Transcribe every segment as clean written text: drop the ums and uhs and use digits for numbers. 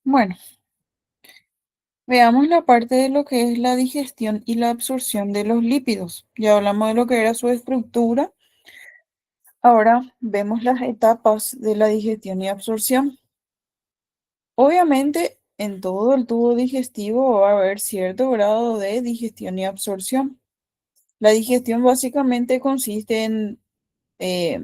Bueno, veamos la parte de lo que es la digestión y la absorción de los lípidos. Ya hablamos de lo que era su estructura. Ahora vemos las etapas de la digestión y absorción. Obviamente, en todo el tubo digestivo va a haber cierto grado de digestión y absorción. La digestión básicamente consiste en eh,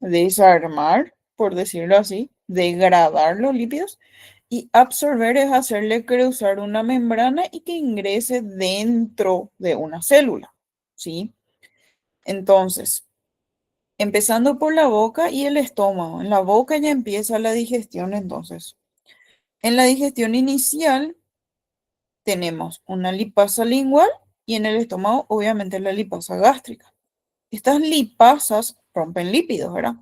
desarmar, por decirlo así, degradar los lípidos, y absorber es hacerle cruzar una membrana y que ingrese dentro de una célula, ¿sí? Entonces, empezando por la boca y el estómago. En la boca ya empieza la digestión, entonces. En la digestión inicial tenemos una lipasa lingual y en el estómago, obviamente, la lipasa gástrica. Estas lipasas rompen lípidos, ¿verdad?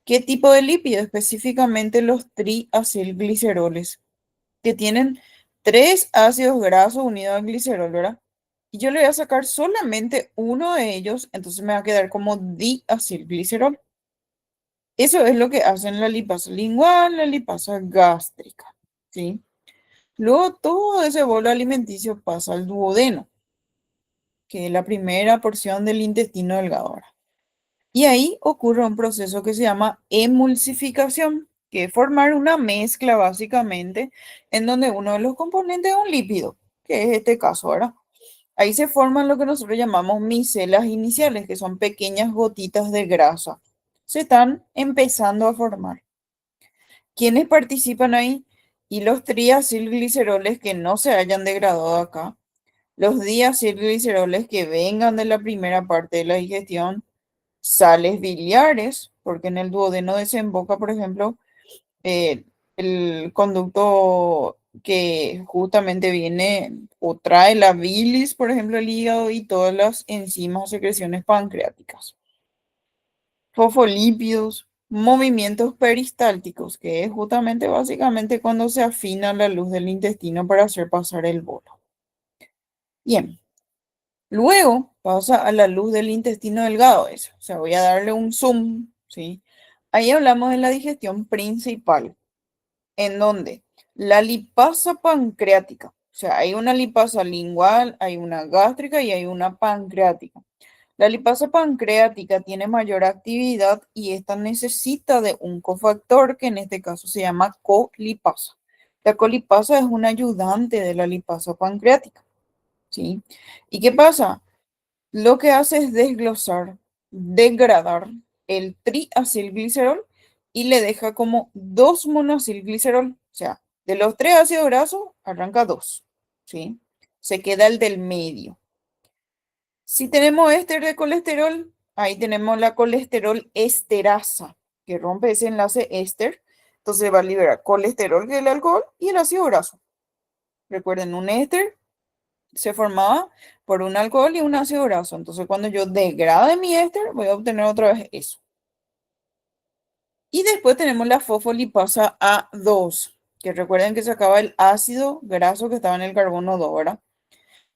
¿Qué tipo de lípido? Específicamente los triacilgliceroles, que tienen tres ácidos grasos unidos al glicerol, ¿verdad? Y yo le voy a sacar solamente uno de ellos, entonces me va a quedar como diacilglicerol. Eso es lo que hacen la lipasa lingual, la lipasa gástrica, ¿sí? Luego todo ese bolo alimenticio pasa al duodeno, que es la primera porción del intestino delgado, ¿verdad? Y ahí ocurre un proceso que se llama emulsificación, que es formar una mezcla básicamente en donde uno de los componentes es un lípido, que es este caso, ¿verdad? Ahí se forman lo que nosotros llamamos micelas iniciales, que son pequeñas gotitas de grasa. Se están empezando a formar. ¿Quiénes participan ahí? Y los triacilgliceroles que no se hayan degradado acá, los diacilgliceroles que vengan de la primera parte de la digestión, sales biliares, porque en el duodeno desemboca, por ejemplo, eh, el conducto que justamente viene o trae la bilis, por ejemplo, el hígado y todas las enzimas o secreciones pancreáticas. Fosfolípidos, movimientos peristálticos, que es justamente básicamente cuando se afina la luz del intestino para hacer pasar el bolo. Bien, luego pasa a la luz del intestino delgado, eso. O sea, voy a darle un zoom, ¿sí? Ahí hablamos de la digestión principal, en donde la lipasa pancreática, o sea, hay una lipasa lingual, hay una gástrica y hay una pancreática. La lipasa pancreática tiene mayor actividad y esta necesita de un cofactor que en este caso se llama colipasa. La colipasa es un ayudante de la lipasa pancreática, ¿sí? ¿Y qué pasa? Lo que hace es desglosar, degradar el triacilglicerol y le deja como dos monoacilglicerol. O sea, de los tres ácidos grasos, arranca dos, ¿sí? Se queda el del medio. Si tenemos éster de colesterol, ahí tenemos la colesterol esterasa, que rompe ese enlace éster. Entonces va a liberar colesterol, que es el alcohol, y el ácido graso. Recuerden, un éster se formaba por un alcohol y un ácido graso. Entonces, cuando yo degrade mi éster, voy a obtener otra vez eso. Y después tenemos la fosfolipasa A2, que recuerden que se acaba el ácido graso que estaba en el carbono 2, ¿verdad?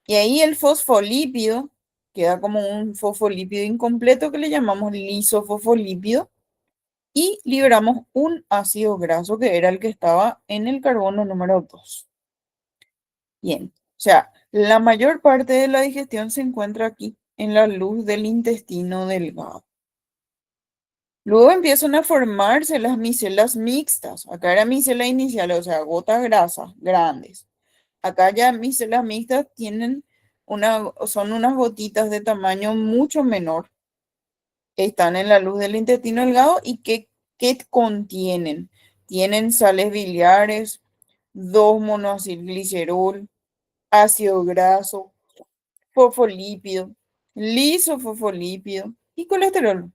Y ahí el fosfolípido queda como un fosfolípido incompleto que le llamamos lisofosfolípido y liberamos un ácido graso que era el que estaba en el carbono número 2. Bien, o sea, la mayor parte de la digestión se encuentra aquí, en la luz del intestino delgado. Luego empiezan a formarse las micelas mixtas. Acá era micela inicial, o sea, gotas grasas grandes. Acá ya micelas mixtas tienen son unas gotitas de tamaño mucho menor. Están en la luz del intestino delgado y ¿qué contienen? Tienen sales biliares, 2-monoacilglicerol, ácido graso, fosfolípido, lisofosfolípido y colesterol.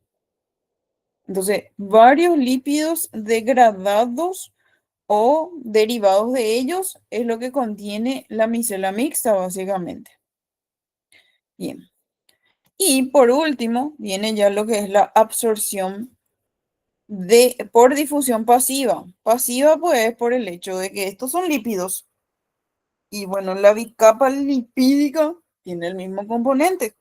Entonces, varios lípidos degradados o derivados de ellos es lo que contiene la micela mixta, básicamente. Bien. Y por último, viene ya lo que es la absorción por difusión pasiva. Pasiva, pues, por el hecho de que estos son lípidos. Y bueno, la bicapa lipídica tiene el mismo componente.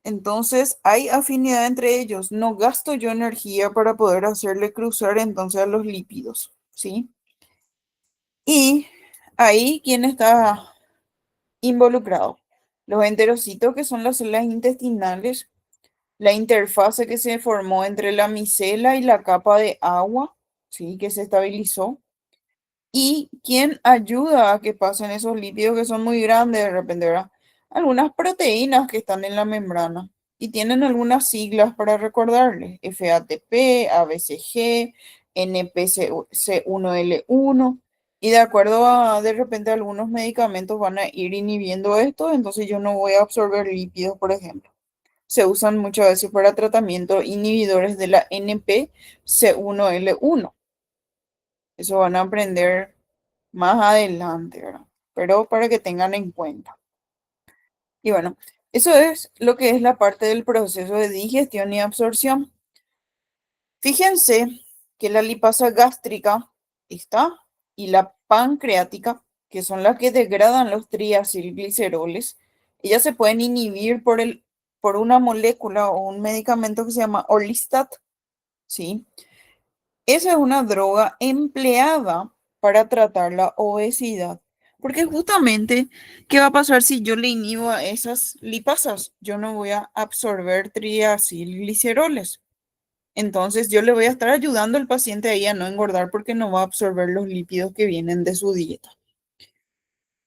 Entonces, hay afinidad entre ellos. No gasto yo energía para poder hacerle cruzar entonces a los lípidos, ¿sí? Y ahí, ¿quién está involucrado? Los enterocitos, que son las células intestinales, la interfase que se formó entre la micela y la capa de agua, ¿sí? Que se estabilizó. ¿Y quién ayuda a que pasen esos lípidos que son muy grandes de repente, ¿verdad? Algunas proteínas que están en la membrana y tienen algunas siglas para recordarles: FATP, ABCG, NPC1L1. Y de acuerdo a, de repente, algunos medicamentos van a ir inhibiendo esto, entonces yo no voy a absorber lípidos, por ejemplo. Se usan muchas veces para tratamiento inhibidores de la NPC1L1. Eso van a aprender más adelante, ¿verdad? Pero para que tengan en cuenta. Y bueno, eso es lo que es la parte del proceso de digestión y absorción. Fíjense que la lipasa gástrica está y la pancreática, que son las que degradan los triacilgliceroles, ellas se pueden inhibir por una molécula o un medicamento que se llama Orlistat, ¿sí? Esa es una droga empleada para tratar la obesidad. Porque justamente, ¿qué va a pasar si yo le inhibo a esas lipasas? Yo no voy a absorber triacilgliceroles. Entonces, yo le voy a estar ayudando al paciente ahí a no engordar porque no va a absorber los lípidos que vienen de su dieta.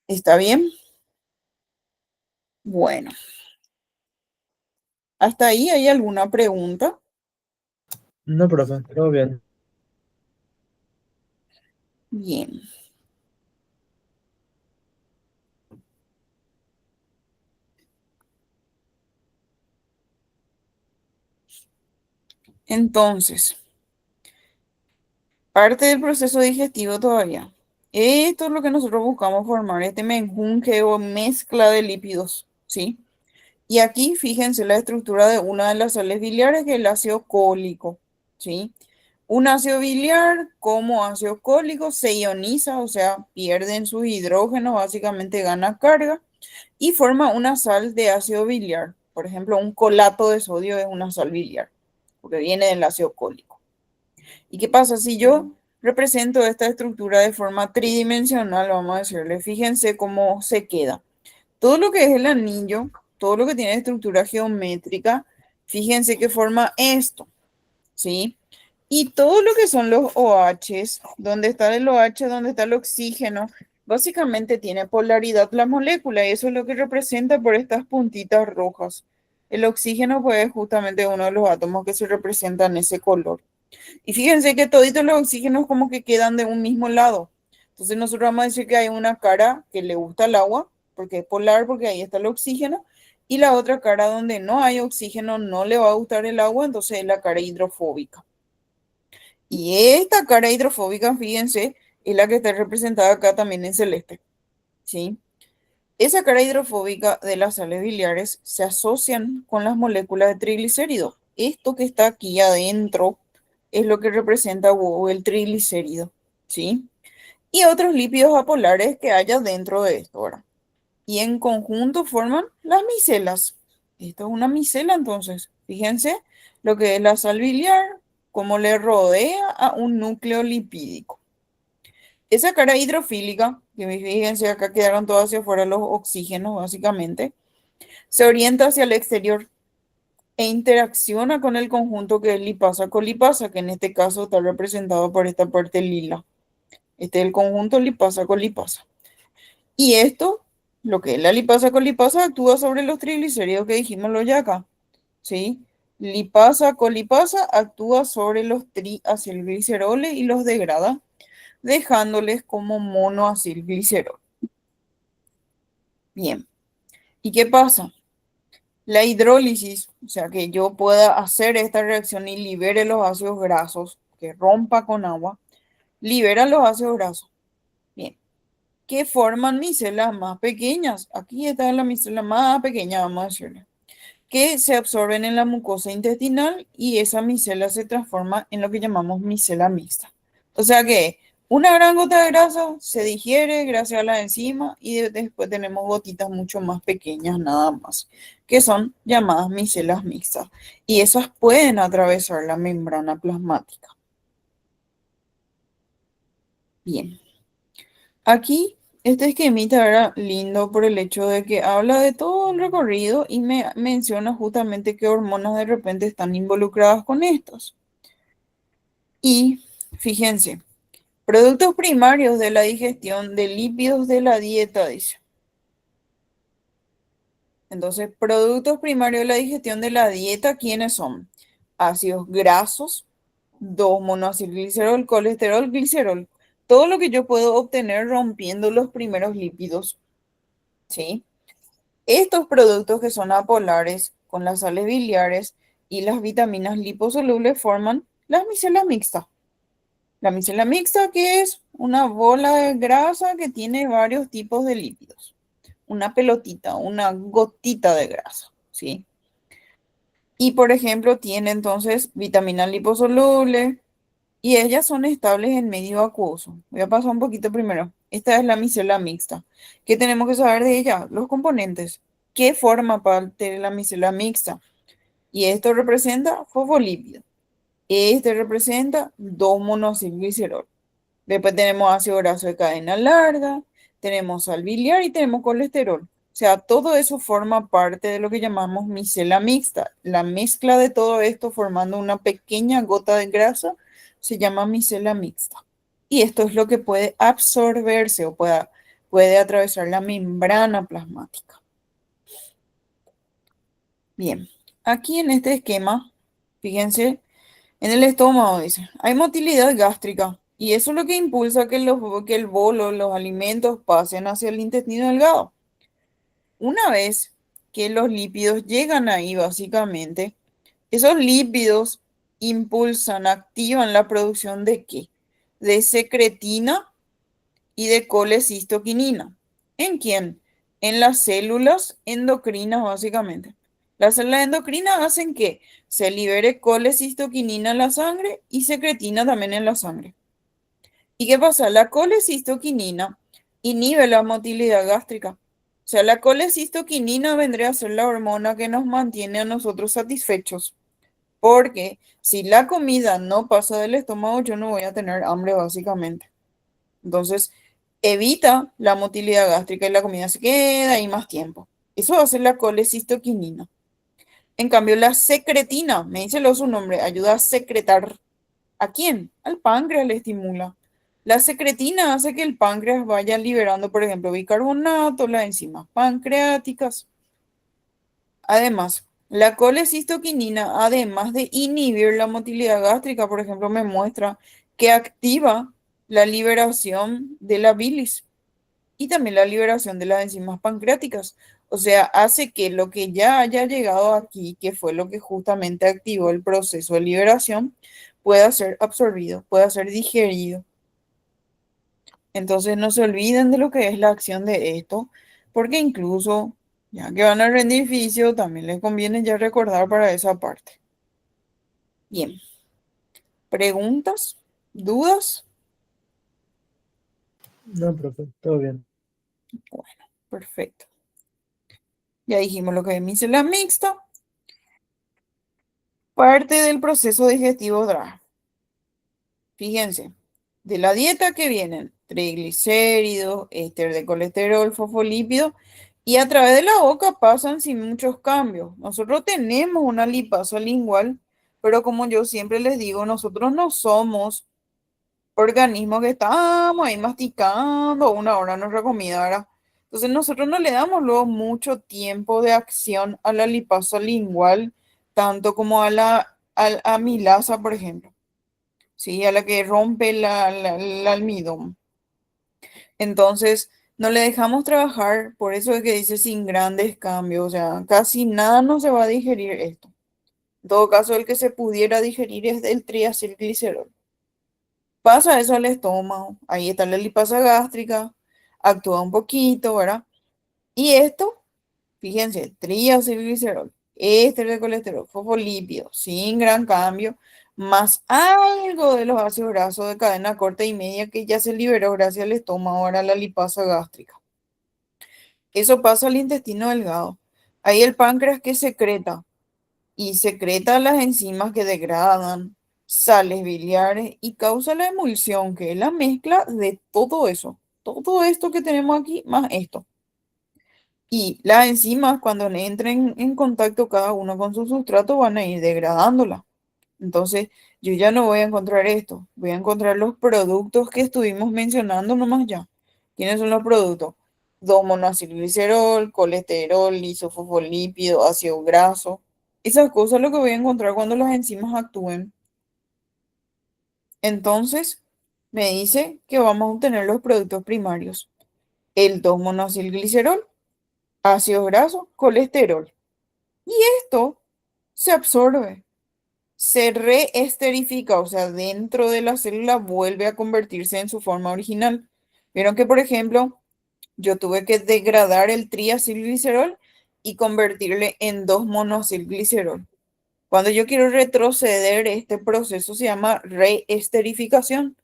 ¿Está bien? Bueno, ¿hasta ahí hay alguna pregunta? No, profe, todo bien. Bien. Entonces, parte del proceso digestivo todavía. Esto es lo que nosotros buscamos formar, este menjunje o mezcla de lípidos, ¿sí? Y aquí fíjense la estructura de una de las sales biliares, que es el ácido cólico, ¿sí? Un ácido biliar como ácido cólico se ioniza, o sea, pierden sus hidrógenos, básicamente gana carga y forma una sal de ácido biliar. Por ejemplo, un colato de sodio es una sal biliar, porque viene del ácido cólico. ¿Y qué pasa si yo represento esta estructura de forma tridimensional? Vamos a decirle, fíjense cómo se queda. Todo lo que es el anillo, todo lo que tiene estructura geométrica, fíjense que forma esto, ¿sí? Y todo lo que son los OHs, donde está el OH, donde está el oxígeno, básicamente tiene polaridad la molécula y eso es lo que representa por estas puntitas rojas. El oxígeno, pues, es justamente uno de los átomos que se representan ese color. Y fíjense que toditos los oxígenos como que quedan de un mismo lado. Entonces nosotros vamos a decir que hay una cara que le gusta el agua, porque es polar, porque ahí está el oxígeno, y la otra cara donde no hay oxígeno, no le va a gustar el agua, entonces es la cara hidrofóbica. Y esta cara hidrofóbica, fíjense, es la que está representada acá también en celeste, ¿sí? Esa cara hidrofóbica de las sales biliares se asocian con las moléculas de triglicéridos. Esto que está aquí adentro es lo que representa el triglicérido, ¿sí? Y otros lípidos apolares que haya dentro de esto, ¿verdad? Y en conjunto forman las micelas. Esto es una micela, entonces. Fíjense lo que es la sal biliar, cómo le rodea a un núcleo lipídico. Esa cara hidrofílica, que fíjense acá quedaron todos hacia afuera los oxígenos, básicamente, se orienta hacia el exterior e interacciona con el conjunto que es lipasa-colipasa, que en este caso está representado por esta parte lila. Este es el conjunto lipasa-colipasa. Y esto, lo que es la lipasa-colipasa, actúa sobre los triglicéridos que dijimos lo ya acá, ¿sí? Lipasa-colipasa actúa sobre los triacilgliceroles y los degrada, dejándoles como monoacilglicerol. Bien. ¿Y qué pasa? La hidrólisis, o sea, que yo pueda hacer esta reacción y libere los ácidos grasos, que rompa con agua, libera los ácidos grasos. Bien, que forman micelas más pequeñas. Aquí está la micela más pequeña, vamos a decirle, que se absorben en la mucosa intestinal y esa micela se transforma en lo que llamamos micela mixta. O sea que una gran gota de grasa se digiere gracias a la enzima y después tenemos gotitas mucho más pequeñas nada más, que son llamadas micelas mixtas. Y esas pueden atravesar la membrana plasmática. Bien. Aquí, este esquemita era lindo por el hecho de que habla de todo el recorrido y me menciona justamente qué hormonas de repente están involucradas con estos. Y fíjense, productos primarios de la digestión de lípidos de la dieta, dice. Entonces, productos primarios de la digestión de la dieta, ¿quiénes son? Ácidos grasos, 2-monoacilglicerol, colesterol, glicerol. Todo lo que yo puedo obtener rompiendo los primeros lípidos, ¿sí? Estos productos que son apolares con las sales biliares y las vitaminas liposolubles forman la micela mixta. La micela mixta que es una bola de grasa que tiene varios tipos de lípidos. Una pelotita, una gotita de grasa, ¿sí? Y por ejemplo tiene entonces vitamina liposoluble y ellas son estables en medio acuoso. Voy a pasar un poquito primero. Esta es la micela mixta. ¿Qué tenemos que saber de ella? Los componentes. ¿Qué forma parte de la micela mixta? Y esto representa fosfolípido. Este representa 2-monoacilglicerol. Después tenemos ácido graso de cadena larga, tenemos sal biliar y tenemos colesterol. O sea, todo eso forma parte de lo que llamamos micela mixta. La mezcla de todo esto formando una pequeña gota de grasa se llama micela mixta. Y esto es lo que puede absorberse o puede atravesar la membrana plasmática. Bien, aquí en este esquema, fíjense, en el estómago dice, hay motilidad gástrica y eso es lo que impulsa que el bolo, los alimentos pasen hacia el intestino delgado. Una vez que los lípidos llegan ahí, básicamente, esos lípidos impulsan, activan la producción ¿de qué? De secretina y de colecistoquinina. ¿En quién? En las células endocrinas, básicamente. Las células endocrinas hacen que se libere colecistoquinina en la sangre y secretina también en la sangre. ¿Y qué pasa? La colecistoquinina inhibe la motilidad gástrica. O sea, la colecistoquinina vendría a ser la hormona que nos mantiene a nosotros satisfechos. Porque si la comida no pasa del estómago, yo no voy a tener hambre, básicamente. Entonces, evita la motilidad gástrica y la comida se queda ahí más tiempo. Eso va a ser la colecistoquinina. En cambio, la secretina, me dice lo su nombre, ayuda a secretar. ¿A quién? Al páncreas le estimula. La secretina hace que el páncreas vaya liberando, por ejemplo, bicarbonato, las enzimas pancreáticas. Además, la colecistoquinina, además de inhibir la motilidad gástrica, por ejemplo, me muestra que activa la liberación de la bilis y también la liberación de las enzimas pancreáticas. O sea, hace que lo que ya haya llegado aquí, que fue lo que justamente activó el proceso de liberación, pueda ser absorbido, pueda ser digerido. Entonces no se olviden de lo que es la acción de esto, porque incluso, ya que van a rendir fisio, también les conviene ya recordar para esa parte. Bien, ¿preguntas? ¿Dudas? No, profe, todo bien. Bueno, perfecto. Ya dijimos lo que es micela mixta, parte del proceso digestivo DRA. Fíjense, de la dieta que vienen triglicéridos, éster de colesterol, fosfolípidos, y a través de la boca pasan sin muchos cambios. Nosotros tenemos una lipasa lingual, pero como yo siempre les digo, nosotros no somos organismos que estamos ahí masticando una hora nuestra comida, ¿verdad? Entonces nosotros no le damos luego mucho tiempo de acción a la lipasa lingual, tanto como a la amilasa, por ejemplo. ¿Sí? A la que rompe el almidón. Entonces, no le dejamos trabajar, por eso es que dice sin grandes cambios, o sea, casi nada no se va a digerir esto. En todo caso, el que se pudiera digerir es el triacilglicerol. Pasa eso al estómago, ahí está la lipasa gástrica, actúa un poquito, ¿verdad? Y esto, fíjense, triacilglicerol, éster de colesterol, fosfolípidos, sin gran cambio, más algo de los ácidos grasos de cadena corta y media que ya se liberó gracias al estómago, ahora la lipasa gástrica. Eso pasa al intestino delgado. Ahí el páncreas que secreta y secreta las enzimas que degradan sales biliares y causa la emulsión, que es la mezcla de todo eso. todo esto que tenemos aquí, más esto. Y las enzimas, cuando entren en contacto cada uno con su sustrato, van a ir degradándola. Entonces, yo ya no voy a encontrar esto, voy a encontrar los productos que estuvimos mencionando nomás ya. ¿Quiénes son los productos? 2-monoacilglicerol, colesterol, lisofosfolípido, ácido graso. Esas cosas es lo que voy a encontrar cuando las enzimas actúen. Entonces, me dice que vamos a obtener los productos primarios. El 2-monoacilglicerol, ácidos grasos, colesterol. Y esto se absorbe, se reesterifica, o sea, dentro de la célula vuelve a convertirse en su forma original. Vieron que, por ejemplo, yo tuve que degradar el triacilglicerol y convertirle en 2-monoacilglicerol. Cuando yo quiero retroceder, este proceso se llama reesterificación,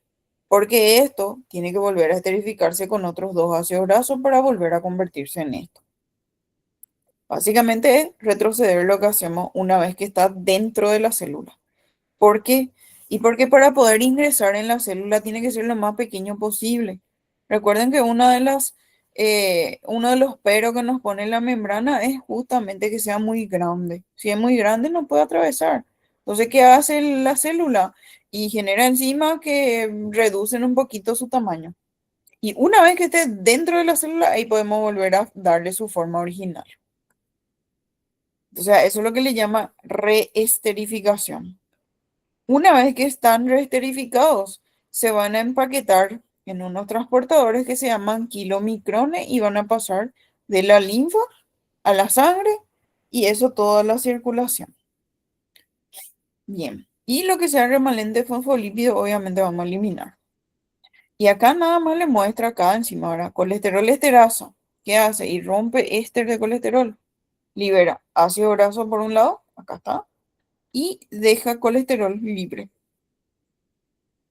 porque esto tiene que volver a esterificarse con otros dos ácidos grasos para volver a convertirse en esto. Básicamente es retroceder lo que hacemos una vez que está dentro de la célula. ¿Por qué? Y porque para poder ingresar en la célula tiene que ser lo más pequeño posible. Recuerden que uno de los peros que nos pone la membrana es justamente que sea muy grande. Si es muy grande no puede atravesar. Entonces, ¿qué hace la célula? Y genera enzimas que reducen un poquito su tamaño. Y una vez que esté dentro de la célula, ahí podemos volver a darle su forma original. O sea, eso es lo que le llama reesterificación. Una vez que están reesterificados, se van a empaquetar en unos transportadores que se llaman kilomicrones y van a pasar de la linfa a la sangre y eso toda la circulación. Bien. Y lo que sea remanente fosfolípido, obviamente vamos a eliminar. Y acá nada más le muestra acá encima ahora colesterol esterasa. ¿Qué hace? Y rompe éster de colesterol. Libera ácido graso por un lado, acá está, y deja colesterol libre.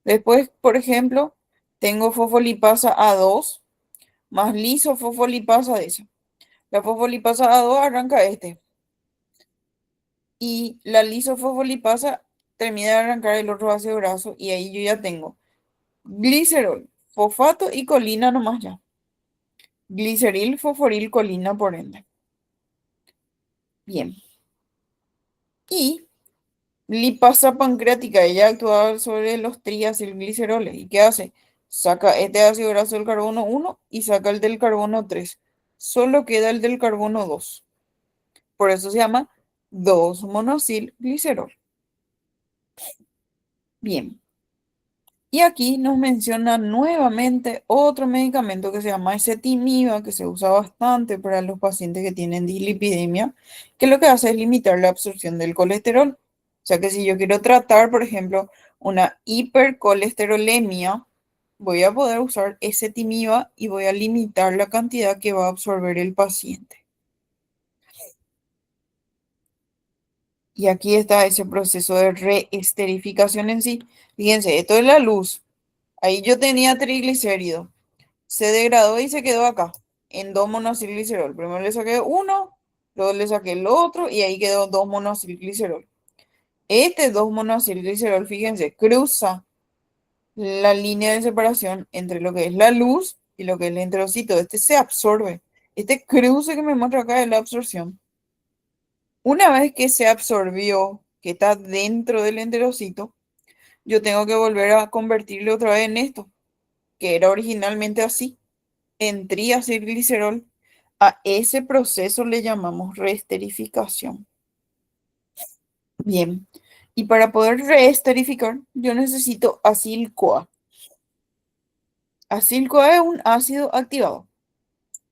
Después, por ejemplo, tengo fosfolipasa A2 más lisofosfolipasa de esa. La fosfolipasa A2 arranca este y la lisofosfolipasa termina de arrancar el otro ácido graso y ahí yo ya tengo glicerol, fosfato y colina nomás ya. Gliceril, fosforil, colina por ende. Bien. Y lipasa pancreática, ella actúa sobre los triacilgliceroles. ¿Y qué hace? Saca este ácido graso del carbono 1 y saca el del carbono 3. Solo queda el del carbono 2. Por eso se llama 2-monoacilglicerol. Bien. Y aquí nos menciona nuevamente otro medicamento que se llama ezetimiba, que se usa bastante para los pacientes que tienen dislipidemia, que lo que hace es limitar la absorción del colesterol. O sea que si yo quiero tratar, por ejemplo, una hipercolesterolemia, voy a poder usar ezetimiba y voy a limitar la cantidad que va a absorber el paciente. Y aquí está ese proceso de reesterificación en sí. Fíjense, esto es la luz. Ahí yo tenía triglicéridos. Se degradó y se quedó acá, en 2-monoacilglicerol. Primero le saqué uno, luego le saqué el otro y ahí quedó 2-monoacilglicerol. Este 2-monoacilglicerol, fíjense, cruza la línea de separación entre lo que es la luz y lo que es el enterocito. Este se absorbe. Este cruce que me muestra acá es la absorción. Una vez que se absorbió, que está dentro del enterocito, yo tengo que volver a convertirlo otra vez en esto, que era originalmente así, en triacilglicerol. A ese proceso le llamamos reesterificación. Bien, y para poder reesterificar, yo necesito acil-CoA. Acil-CoA es un ácido activado.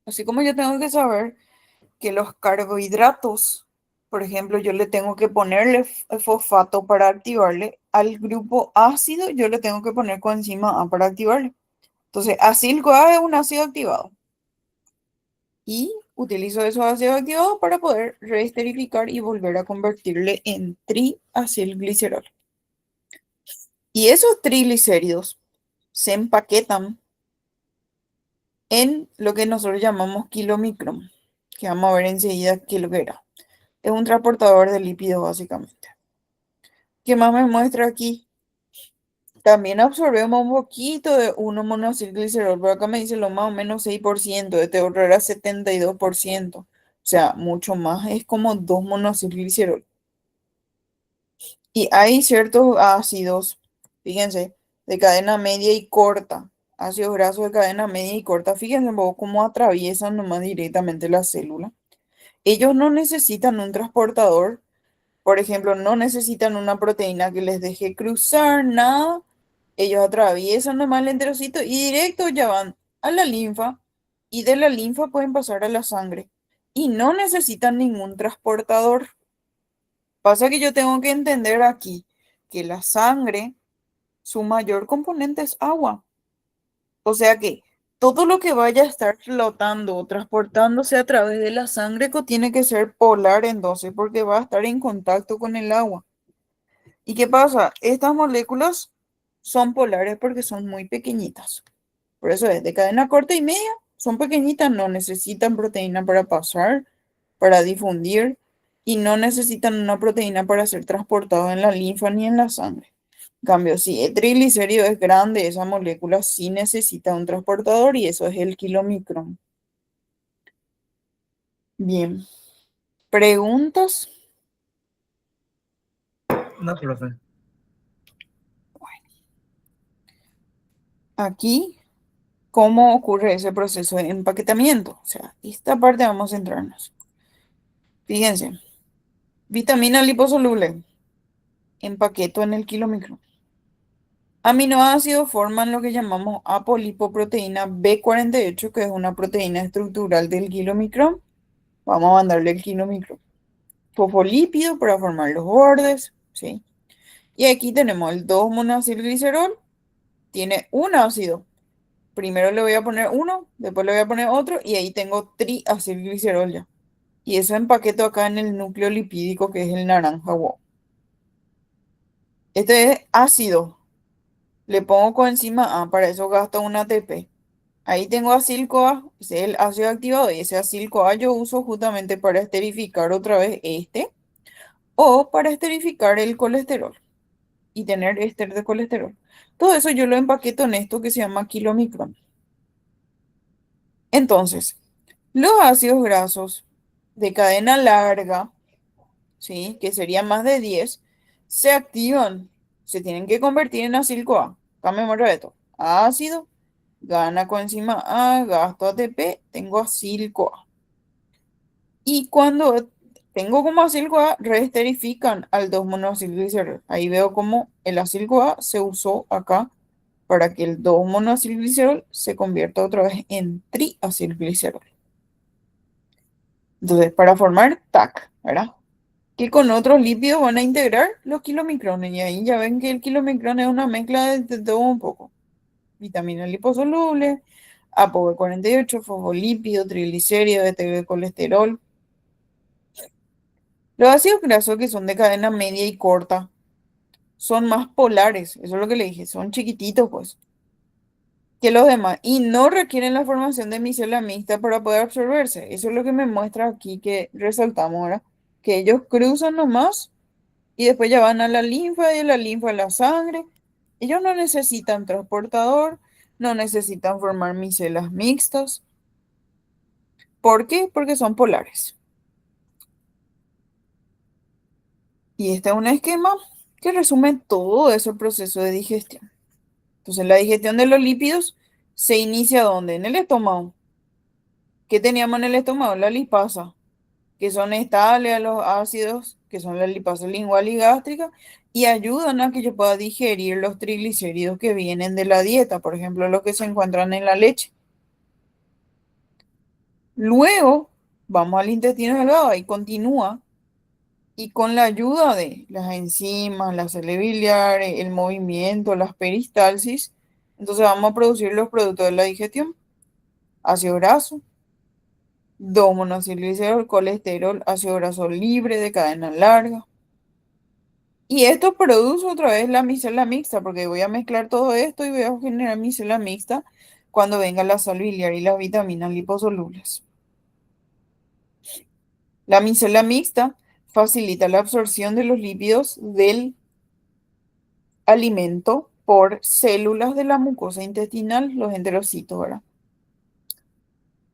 Así como yo tengo que saber que los carbohidratos, por ejemplo, yo le tengo que ponerle fosfato para activarle, al grupo ácido yo le tengo que poner coenzima A para activarle. Entonces, acil-CoA es un ácido activado. Y utilizo esos ácidos activados para poder reesterificar y volver a convertirle en triacilglicerol. Y esos triglicéridos se empaquetan en lo que nosotros llamamos kilomicron, que vamos a ver enseguida qué es lo que era. Es un transportador de lípidos básicamente. ¿Qué más me muestra aquí? También absorbemos un poquito de uno monacilglicerol, pero acá me dice lo más o menos 6%, este otro era 72%. O sea, mucho más, es como 2 monacilglicerol. Y hay ciertos ácidos, fíjense, de cadena media y corta, ácidos grasos de cadena media y corta, fíjense un poco cómo atraviesan nomás directamente la célula. Ellos no necesitan un transportador, por ejemplo, no necesitan una proteína que les deje cruzar, nada. Ellos atraviesan nomás el enterocito y directo ya van a la linfa y de la linfa pueden pasar a la sangre y no necesitan ningún transportador. Pasa que yo tengo que entender aquí que la sangre, su mayor componente es agua. O sea que todo lo que vaya a estar flotando o transportándose a través de la sangre tiene que ser polar entonces, porque va a estar en contacto con el agua. ¿Y qué pasa? Estas moléculas son polares porque son muy pequeñitas. Por eso es de cadena corta y media, son pequeñitas, no necesitan proteína para pasar, para difundir y no necesitan una proteína para ser transportado en la linfa ni en la sangre. En cambio, si el triglicérido es grande, esa molécula sí necesita un transportador y eso es el kilomicrón. Bien, preguntas. No, profe. Aquí, ¿cómo ocurre ese proceso de empaquetamiento? O sea, esta parte vamos a centrarnos. Fíjense, vitamina liposoluble, empaqueto en el kilomicrón. Aminoácidos forman lo que llamamos apolipoproteína B48, que es una proteína estructural del kilomicrón. Vamos a mandarle el kilomicrón. Fosfolípido para formar los bordes, ¿sí? Y aquí tenemos el 2-monacilglicerol, tiene un ácido. Primero le voy a poner uno, después le voy a poner otro, y ahí tengo triacilglicerol ya. Y eso empaqueto acá en el núcleo lipídico, que es el naranja, wow. Este es ácido. Le pongo coenzima A, para eso gasto un ATP. Ahí tengo acil-CoA, ese es el ácido activado, y ese acil-CoA yo uso justamente para esterificar otra vez este o para esterificar el colesterol y tener éster de colesterol. Todo eso yo lo empaqueto en esto que se llama kilomicrón. Entonces, los ácidos grasos de cadena larga, ¿sí? Que serían más de 10, se activan, se tienen que convertir en acil-CoA. Acá me muero de esto. Ácido, gana coenzima A, gasto ATP, tengo acil-CoA. Y cuando tengo como acil-CoA, reesterifican al 2-monacilglicerol. Ahí veo como el acil-CoA se usó acá para que el 2-monacilglicerol se convierta otra vez en triacilglicerol. Entonces, para formar TAC, ¿verdad? Que con otros lípidos van a integrar los kilomicrones. Y ahí ya ven que el kilomicrón es una mezcla de todo un poco. Vitamina liposoluble, ApoB48, fosfolípido, triglicéridos, de colesterol. Los ácidos grasos que son de cadena media y corta son más polares, eso es lo que le dije, son chiquititos pues, que los demás y no requieren la formación de micela mixta para poder absorberse. Eso es lo que me muestra aquí que resaltamos ahora, que ellos cruzan nomás y después ya van a la linfa y de la linfa a la sangre. Ellos no necesitan transportador, no necesitan formar micelas mixtas. ¿Por qué? Porque son polares. Y este es un esquema que resume todo ese proceso de digestión. Entonces, la digestión de los lípidos se inicia ¿dónde? En el estómago. ¿Qué teníamos en el estómago? La lipasa, que son estables a los ácidos, que son la lipasa lingual y gástrica, y ayudan a que yo pueda digerir los triglicéridos que vienen de la dieta, por ejemplo, los que se encuentran en la leche. Luego, vamos al intestino delgado, ahí continúa, y con la ayuda de las enzimas, las sales biliares, el movimiento, las peristalsis, entonces vamos a producir los productos de la digestión. Ácido graso, 2-monacilglicerol, colesterol, ácido graso libre de cadena larga. Y esto produce otra vez la micela mixta, porque voy a mezclar todo esto y voy a generar micela mixta cuando venga la sal biliar y las vitaminas liposolubles. La micela mixta facilita la absorción de los lípidos del alimento por células de la mucosa intestinal, los enterocitos, ¿verdad?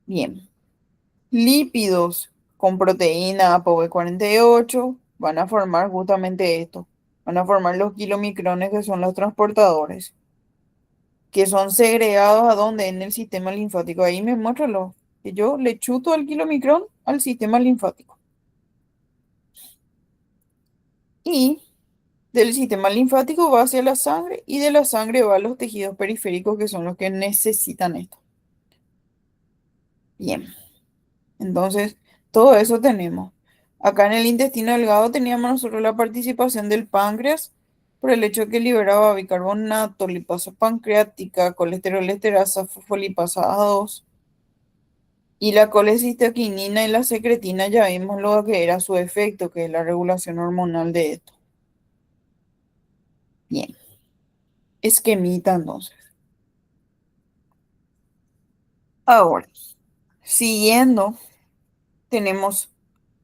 Bien. Lípidos con proteína ApoB48 van a formar justamente esto. Van a formar los kilomicrones que son los transportadores, que son segregados a dónde en el sistema linfático. Ahí me muestra lo que yo le chuto al kilomicrón al sistema linfático. Y del sistema linfático va hacia la sangre y de la sangre va a los tejidos periféricos que son los que necesitan esto. Bien, entonces todo eso tenemos. Acá en el intestino delgado teníamos nosotros la participación del páncreas por el hecho de que liberaba bicarbonato, lipasa pancreática, colesterol esterasa, fosfolipasa A2 y la colecistoquinina y la secretina ya vimos lo que era su efecto, que es la regulación hormonal de esto. Bien, esquemita entonces. Ahora, siguiendo, tenemos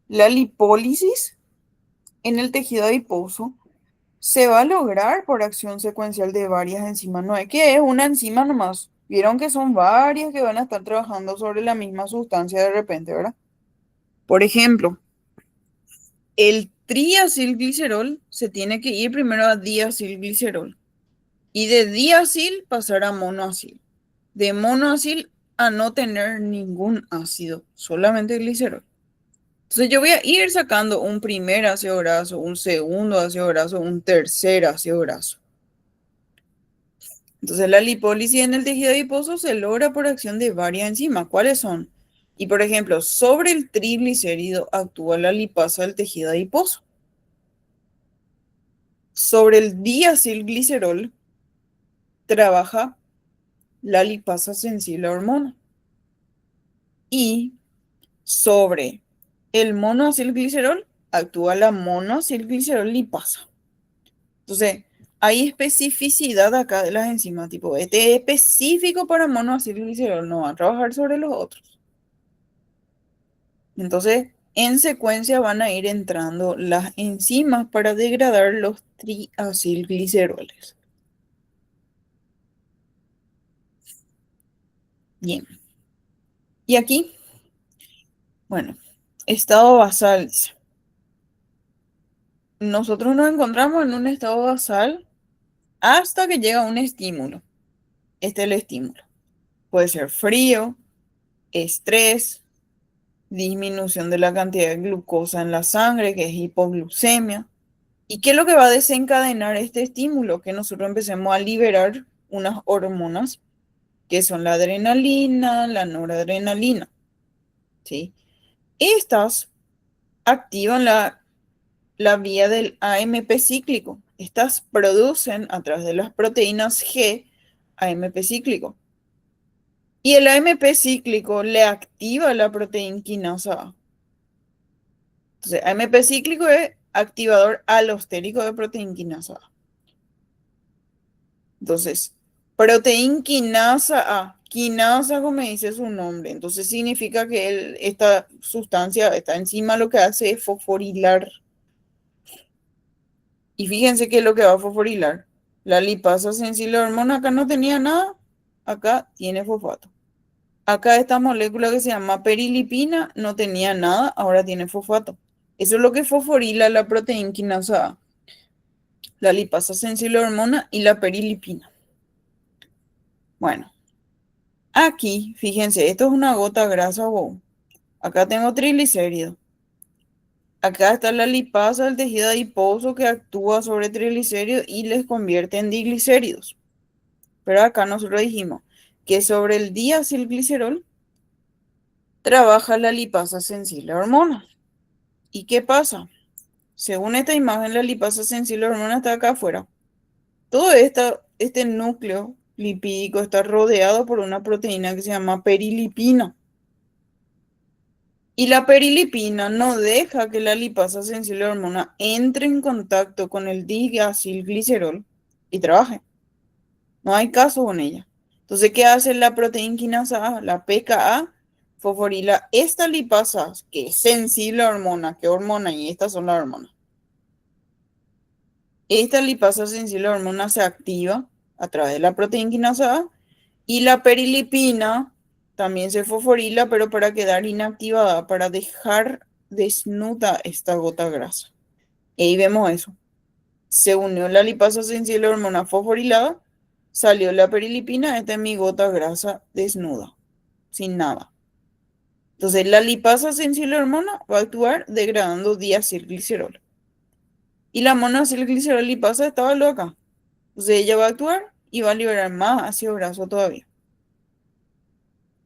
la lipólisis en el tejido adiposo. Se va a lograr por acción secuencial de varias enzimas. No es que es una enzima nomás. Vieron que son varias que van a estar trabajando sobre la misma sustancia de repente, ¿verdad? Por ejemplo, el triacilglicerol se tiene que ir primero a diacilglicerol y de diacil pasar a monoacil. De monoacil a no tener ningún ácido, solamente glicerol. Entonces yo voy a ir sacando un primer ácido graso, un segundo ácido graso, un tercer ácido graso. Entonces la lipólisis en el tejido adiposo se logra por acción de varias enzimas. ¿Cuáles son? Y por ejemplo, sobre el triglicérido actúa la lipasa del tejido adiposo. Sobre el diacilglicerol trabaja la lipasa sensible a hormona. Y sobre el monoacilglicerol actúa la monoacilglicerol lipasa. Entonces, hay especificidad acá de las enzimas, tipo, este es específico para monoacilglicerol, no va a trabajar sobre los otros. Entonces, en secuencia van a ir entrando las enzimas para degradar los triacilgliceroles. Bien. Y aquí, bueno, estado basal, dice. Nosotros nos encontramos en un estado basal hasta que llega un estímulo. Este es el estímulo. Puede ser frío, estrés, disminución de la cantidad de glucosa en la sangre, que es hipoglucemia. ¿Y qué es lo que va a desencadenar este estímulo? Que nosotros empecemos a liberar unas hormonas que son la adrenalina, la noradrenalina, ¿sí? Estas activan la vía del AMP cíclico. Estas producen a través de las proteínas G AMP cíclico. Y el AMP cíclico le activa la proteína quinasa A. Entonces, AMP cíclico es activador alostérico de proteína quinasa A. Entonces, proteína quinasa A, quinasa como dice su nombre, entonces significa que esta sustancia, esta enzima lo que hace es fosforilar. Y fíjense qué es lo que va a fosforilar. La lipasa sensible a hormona acá no tenía nada, acá tiene fosfato. Acá esta molécula que se llama perilipina no tenía nada, ahora tiene fosfato. Eso es lo que fosforila la proteína quinasa A, la lipasa sensible a hormona y la perilipina. Bueno, aquí, fíjense, esto es una gota grasa, wow. Acá tengo triglicéridos. Acá está la lipasa del tejido adiposo que actúa sobre triglicéridos y les convierte en diglicéridos. Pero acá nosotros dijimos que sobre el diacilglicerol trabaja la lipasa sensible a hormonas. ¿Y qué pasa? Según esta imagen, la lipasa sensible a hormonas está acá afuera. Todo este núcleo lipídico está rodeado por una proteína que se llama perilipina. Y la perilipina no deja que la lipasa sensible a hormona entre en contacto con el diacilglicerol y trabaje. No hay caso con ella. Entonces, ¿qué hace la proteína quinasa A? La PKA fosforila esta lipasa que es sensible a hormona. ¿Qué hormona? Y estas son las hormonas. Esta lipasa sensible a hormona se activa a través de la proteína quinasa A, y la perilipina también se fosforila, pero para quedar inactivada, para dejar desnuda esta gota grasa. Y ahí vemos eso. Se unió la lipasa sensible a la hormona fosforilada, salió la perilipina, esta es mi gota grasa desnuda, sin nada. Entonces la lipasa sensible a la hormona va a actuar degradando diacilglicerol. Y la monoacilglicerol lipasa estaba loca. Entonces ella va a actuar y va a liberar más ácido graso todavía.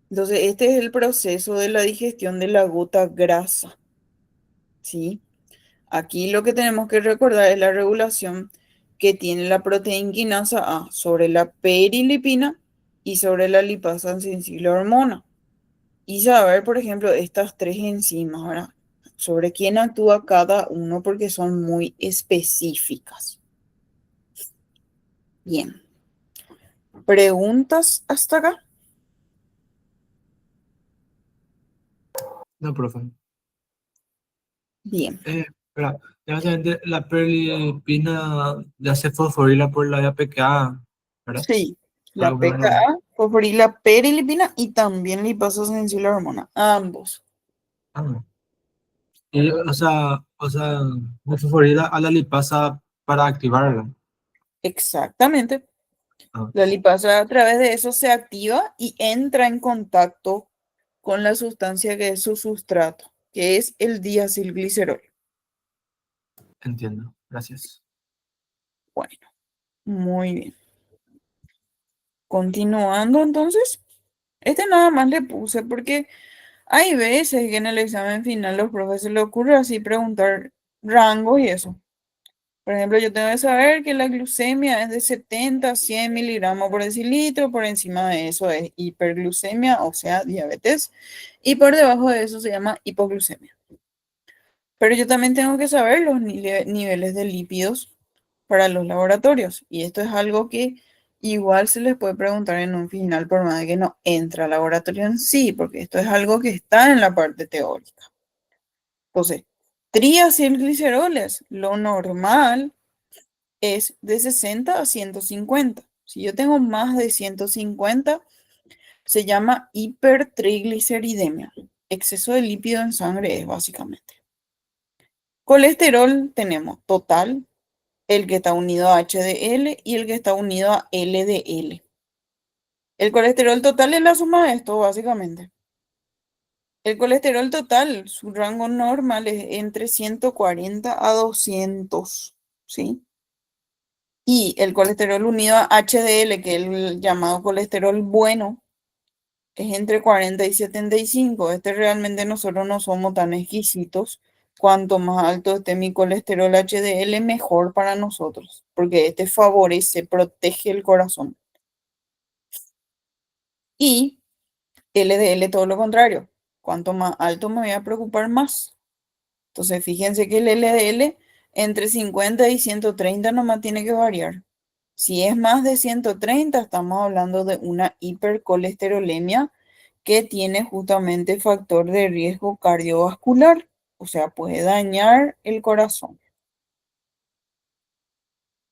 Entonces este es el proceso de la digestión de la gota grasa, ¿sí? Aquí lo que tenemos que recordar es la regulación que tiene la proteína quinasa A sobre la perilipina y sobre la lipasa sensible a hormona. Y saber, por ejemplo, estas tres enzimas, ¿verdad? Sobre quién actúa cada uno porque son muy específicas. Bien. ¿Preguntas hasta acá? No, profe. Bien. Espera, ya básicamente la perlipina ya se fosforila por la vía PKA, ¿verdad? Sí, Por la alguna razón. PKA, fosforila perilipina y también lipasa sensible a hormona. Ambos. Ah, no. Y, o sea, me fosforila a la lipasa para activarla. Exactamente. Ah, La lipasa a través de eso se activa y entra en contacto con la sustancia que es su sustrato, que es el diacilglicerol. entiendo. Gracias. Bueno, muy bien. Continuando entonces, este nada más le puse porque hay veces que en el examen final los profes se les ocurre así preguntar rangos y eso. Por ejemplo, yo tengo que saber que la glucemia es de 70 a 100 miligramos por decilitro, por encima de eso es hiperglucemia, o sea, diabetes, y por debajo de eso se llama hipoglucemia. Pero yo también tengo que saber los niveles de lípidos para los laboratorios, y esto es algo que igual se les puede preguntar en un final por más de que no entra al laboratorio en sí, porque esto es algo que está en la parte teórica. Entonces, triacilgliceroles, lo normal es de 60 a 150. Si yo tengo más de 150, se llama hipertrigliceridemia. Exceso de lípido en sangre es básicamente. Colesterol tenemos total, el que está unido a HDL y el que está unido a LDL. El colesterol total es la suma de esto, básicamente. El colesterol total, su rango normal es entre 140 a 200, ¿sí? Y el colesterol unido a HDL, que es el llamado colesterol bueno, es entre 40 y 75. Realmente nosotros no somos tan exquisitos. Cuanto más alto esté mi colesterol HDL, mejor para nosotros, porque este favorece, protege el corazón. Y LDL todo lo contrario. Cuanto más alto me voy a preocupar más. Entonces, fíjense que el LDL entre 50 y 130 nomás tiene que variar. Si es más de 130, estamos hablando de una hipercolesterolemia que tiene justamente factor de riesgo cardiovascular, o sea, puede dañar el corazón.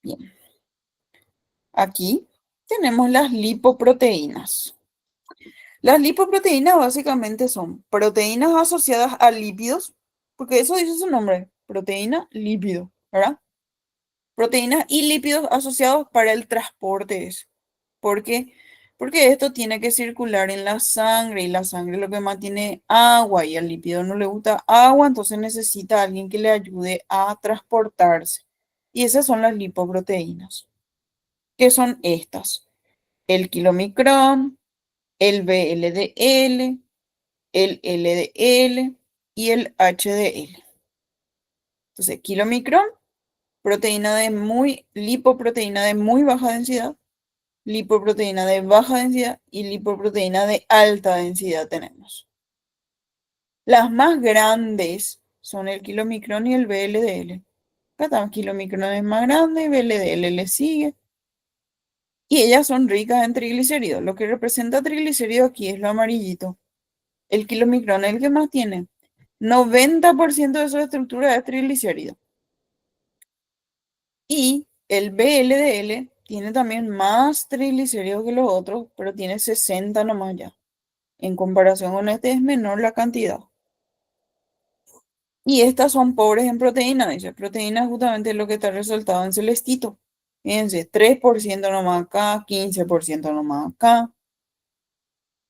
Bien, aquí tenemos las lipoproteínas. Las lipoproteínas básicamente son proteínas asociadas a lípidos, porque eso dice su nombre, proteína, lípido, ¿verdad? Proteínas y lípidos asociados para el transporte. ¿Por qué? Porque esto tiene que circular en la sangre y la sangre es lo que mantiene agua y al lípido no le gusta agua, entonces necesita alguien que le ayude a transportarse. Y esas son las lipoproteínas. ¿Qué son estas? El kilomicrón, el VLDL, el LDL y el HDL. Entonces, kilomicrón, lipoproteína de muy baja densidad, lipoproteína de baja densidad y lipoproteína de alta densidad tenemos. Las más grandes son el kilomicrón y el VLDL. Acá está, kilomicrón es más grande, VLDL le sigue. Y ellas son ricas en triglicéridos. Lo que representa triglicéridos aquí es lo amarillito. El kilomicrón es el que más tiene. 90% de su estructura es triglicérido. Y el VLDL tiene también más triglicéridos que los otros, pero tiene 60 nomás ya. En comparación con este es menor la cantidad. Y estas son pobres en proteína, dice. Proteína es justamente lo que está resaltado en celestito. Fíjense, 3% nomás acá, 15% nomás acá.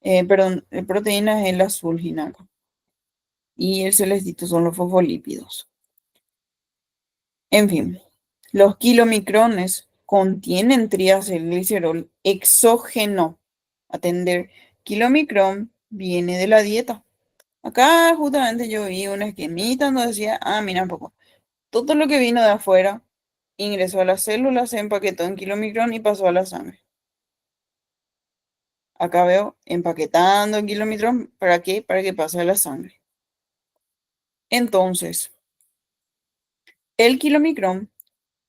Perdón, proteína es el azul acá. Y el celestito son los fosfolípidos. En fin, los kilomicrones contienen triacilglicerol exógeno. Atender, kilomicrón viene de la dieta. Acá justamente yo vi una esquemita donde decía, mira un poco, todo lo que vino de afuera ingresó a las células, se empaquetó en kilomicrón y pasó a la sangre. Acá veo empaquetando en kilomicrón, ¿para qué? Para que pase a la sangre. Entonces, el kilomicrón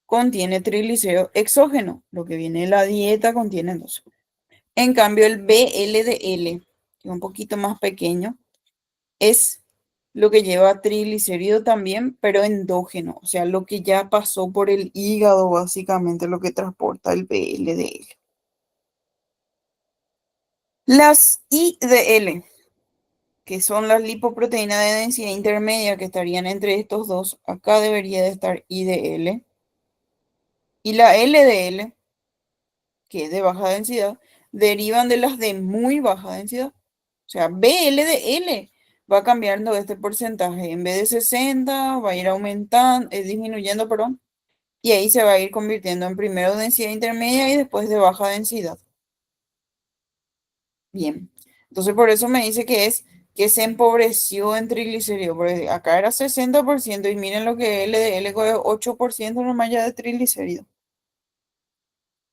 contiene triglicéridos exógeno, lo que viene de la dieta contiene dos. En cambio, el VLDL, que es un poquito más pequeño, es lo que lleva triglicérido también, pero endógeno, o sea, lo que ya pasó por el hígado, básicamente lo que transporta el VLDL. Las IDL, que son las lipoproteínas de densidad intermedia que estarían entre estos dos, acá debería de estar IDL. Y la LDL, que es de baja densidad, derivan de las de muy baja densidad. O sea, VLDL va cambiando este porcentaje. En vez de 60, va a ir aumentando, disminuyendo, perdón. Y ahí se va a ir convirtiendo en primero densidad intermedia y después de baja densidad. Bien. Entonces, por eso me dice que es que se empobreció en triglicéridos. Porque acá era 60% y miren lo que LDL es 8% nomás ya de triglicéridos.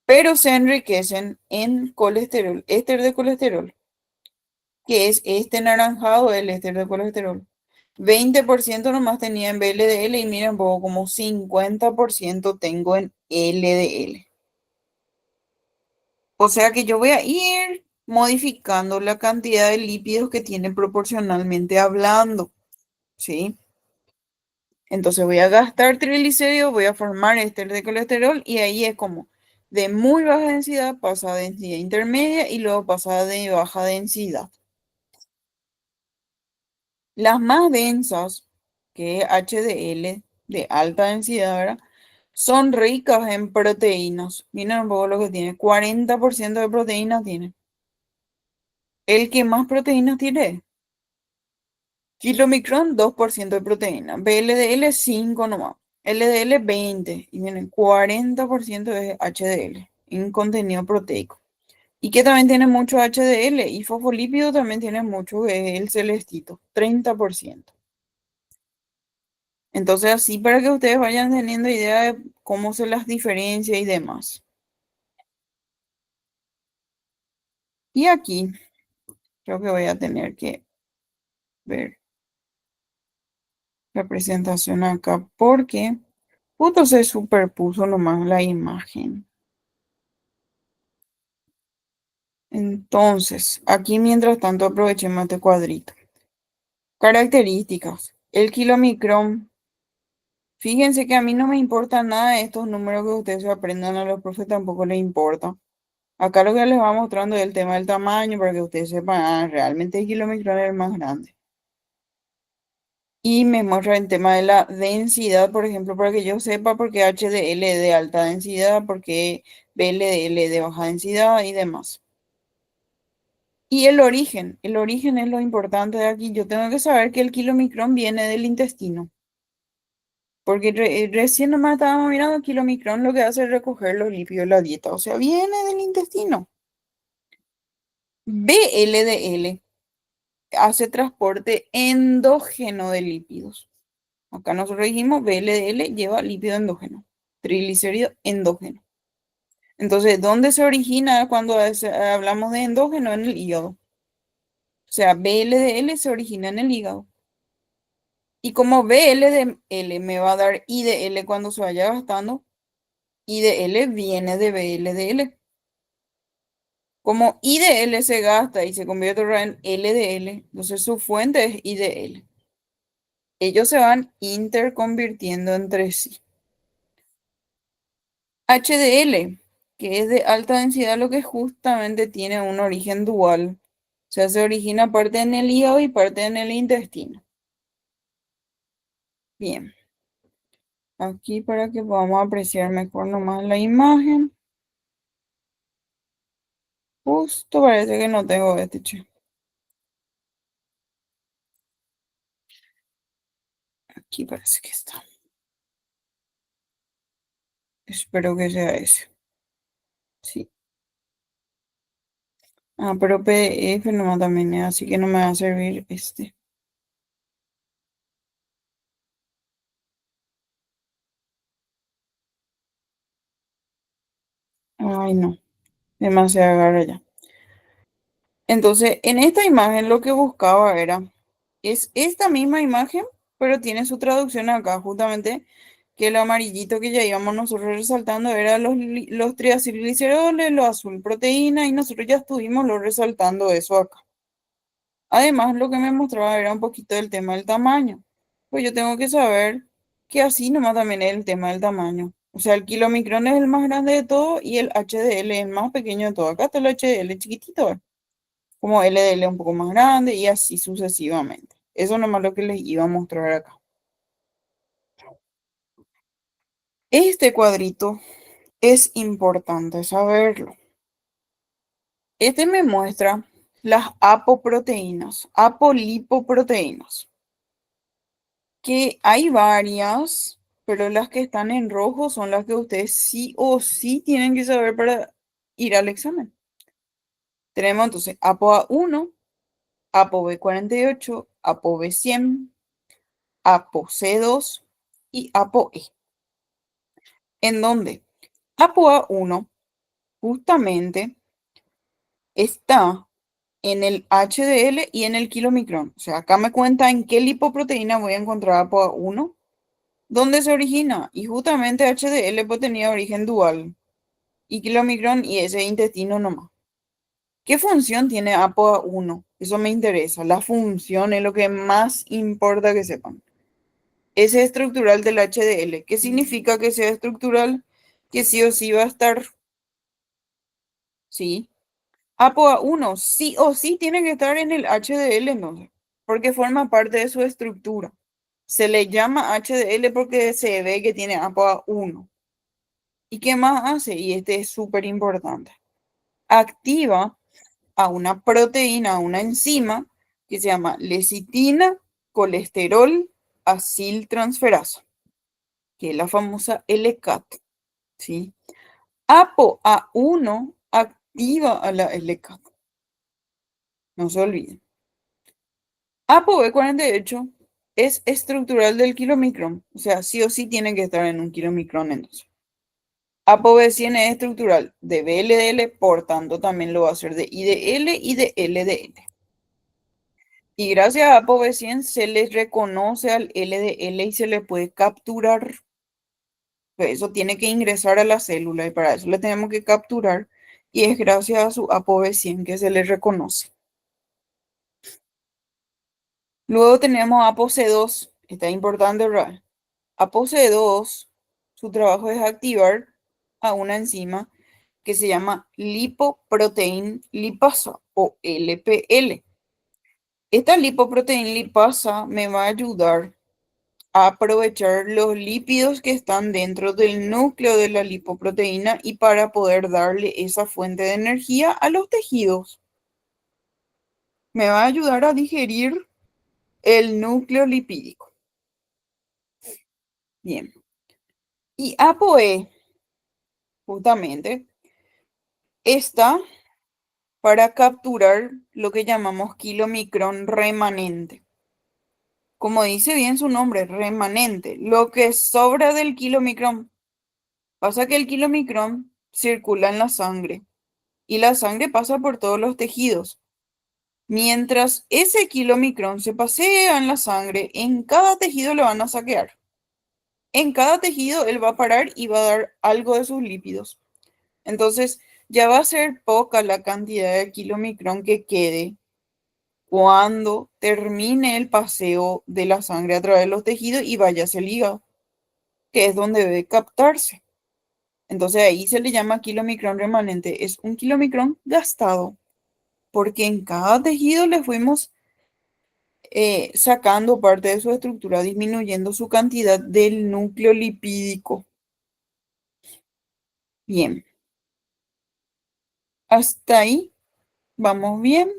Pero se enriquecen en colesterol, éster de colesterol, que es este naranjado, el éster de colesterol. 20% nomás tenía en VLDL y miren, poco como 50% tengo en LDL. O sea que yo voy a ir modificando la cantidad de lípidos que tiene proporcionalmente hablando, ¿sí? Entonces voy a gastar triglicéridos, voy a formar éster de colesterol y ahí es como de muy baja densidad pasa a densidad intermedia y luego pasa de baja densidad. Las más densas, que es HDL de alta densidad, ¿verdad? Son ricas en proteínas. Miren un poco lo que tiene. 40% de proteínas tiene. El que más proteínas tiene. Kilomicrón, 2% de proteína. VLDL, 5 nomás. LDL, 20. Y miren, 40% es HDL en contenido proteico. Y que también tiene mucho HDL. Y fosfolípido también tiene mucho, que es el celestito, 30%. Entonces, así para que ustedes vayan teniendo idea de cómo se las diferencia y demás. Y aquí creo que voy a tener que ver la presentación acá porque justo se superpuso nomás la imagen. Entonces, aquí mientras tanto aprovechemos este cuadrito. Características. El kilomicrón. Fíjense que a mí no me importa nada de estos números que ustedes se aprendan, a los profes tampoco les importa. Acá lo que les va mostrando es el tema del tamaño para que ustedes sepan, realmente el kilomicrón es el más grande. Y me muestra el tema de la densidad, por ejemplo, para que yo sepa por qué HDL de alta densidad, por qué VLDL de baja densidad y demás. Y el origen es lo importante de aquí. Yo tengo que saber que el kilomicrón viene del intestino, porque recién nomás estábamos mirando el kilomicrón lo que hace es recoger los lípidos de la dieta, o sea, viene del intestino. VLDL hace transporte endógeno de lípidos. Acá nosotros dijimos VLDL lleva lípido endógeno, triglicérido endógeno. Entonces, ¿dónde se origina cuando hablamos de endógeno? En el hígado. O sea, VLDL se origina en el hígado. Y como VLDL me va a dar IDL cuando se vaya gastando, IDL viene de VLDL. Como IDL se gasta y se convierte ahora en LDL, entonces su fuente es IDL. Ellos se van interconvirtiendo entre sí. HDL, que es de alta densidad, lo que justamente tiene un origen dual. O sea, se origina parte en el hígado y parte en el intestino. Bien, aquí para que podamos apreciar mejor nomás la imagen. Justo parece que no tengo este, che. Aquí parece que está. Espero que sea ese. Sí. Ah, pero PDF nomás también es, así que no me va a servir este. Ay, no. Demasiado agarra ya. Entonces, en esta imagen lo que buscaba es esta misma imagen, pero tiene su traducción acá, justamente que el amarillito que ya íbamos nosotros resaltando era los triacilgliceroles, lo azul proteína, y nosotros ya estuvimos lo resaltando eso acá. Además, lo que me mostraba era un poquito del tema del tamaño. Pues yo tengo que saber que así nomás también es el tema del tamaño. O sea, el kilomicrón es el más grande de todo y el HDL es el más pequeño de todo. Acá está el HDL chiquitito, ¿eh? Como LDL un poco más grande y así sucesivamente. Eso nomás lo que les iba a mostrar acá. Este cuadrito es importante saberlo. Este me muestra las apoproteínas, apolipoproteínas, que hay varias, pero las que están en rojo son las que ustedes sí o sí tienen que saber para ir al examen. Tenemos entonces ApoA1, ApoB48, ApoB100, ApoC2 y ApoE. En donde ApoA1 justamente está en el HDL y en el kilomicrón. O sea, acá me cuenta en qué lipoproteína voy a encontrar ApoA1. ¿Dónde se origina? Y justamente HDL pues tenía origen dual y kilomicrón y ese intestino nomás. ¿Qué función tiene ApoA1? Eso me interesa. La función es lo que más importa que sepan. Ese estructural del HDL. ¿Qué significa que sea estructural? Que sí o sí va a estar, sí. ApoA1 sí o sí tiene que estar en el HDL, no, porque forma parte de su estructura. Se le llama HDL porque se ve que tiene ApoA1. ¿Y qué más hace? Y este es súper importante. Activa a una proteína, a una enzima que se llama lecitina, colesterol, aciltransferasa, que es la famosa LCAT, ¿sí? ApoA1 activa a la LCAT, no se olviden. ApoB48 es estructural del kilomicrón, o sea, sí o sí tiene que estar en un kilomicrón entonces. ApoB100 es estructural de VLDL, por tanto también lo va a hacer de IDL y de LDL. Y gracias a ApoB100 se le reconoce al LDL y se le puede capturar. Pues eso tiene que ingresar a la célula y para eso le tenemos que capturar. Y es gracias a su ApoB100 que se le reconoce. Luego tenemos ApoC2. Está importante, ¿verdad? ApoC2, su trabajo es activar a una enzima que se llama lipoprotein lipasa o LPL. Esta lipoprotein lipasa me va a ayudar a aprovechar los lípidos que están dentro del núcleo de la lipoproteína y para poder darle esa fuente de energía a los tejidos. Me va a ayudar a digerir el núcleo lipídico. Bien. Y ApoE, justamente, está para capturar lo que llamamos kilomicrón remanente. Como dice bien su nombre, remanente, lo que sobra del kilomicrón. Pasa que el kilomicrón circula en la sangre y la sangre pasa por todos los tejidos. Mientras ese kilomicrón se pasea en la sangre, en cada tejido lo van a saquear. En cada tejido él va a parar y va a dar algo de sus lípidos. Entonces, ya va a ser poca la cantidad de kilomicrón que quede cuando termine el paseo de la sangre a través de los tejidos y vaya hacia el hígado, que es donde debe captarse. Entonces ahí se le llama kilomicrón remanente. Es un kilomicrón gastado, porque en cada tejido le fuimos sacando parte de su estructura, disminuyendo su cantidad del núcleo lipídico. Bien, hasta ahí vamos bien.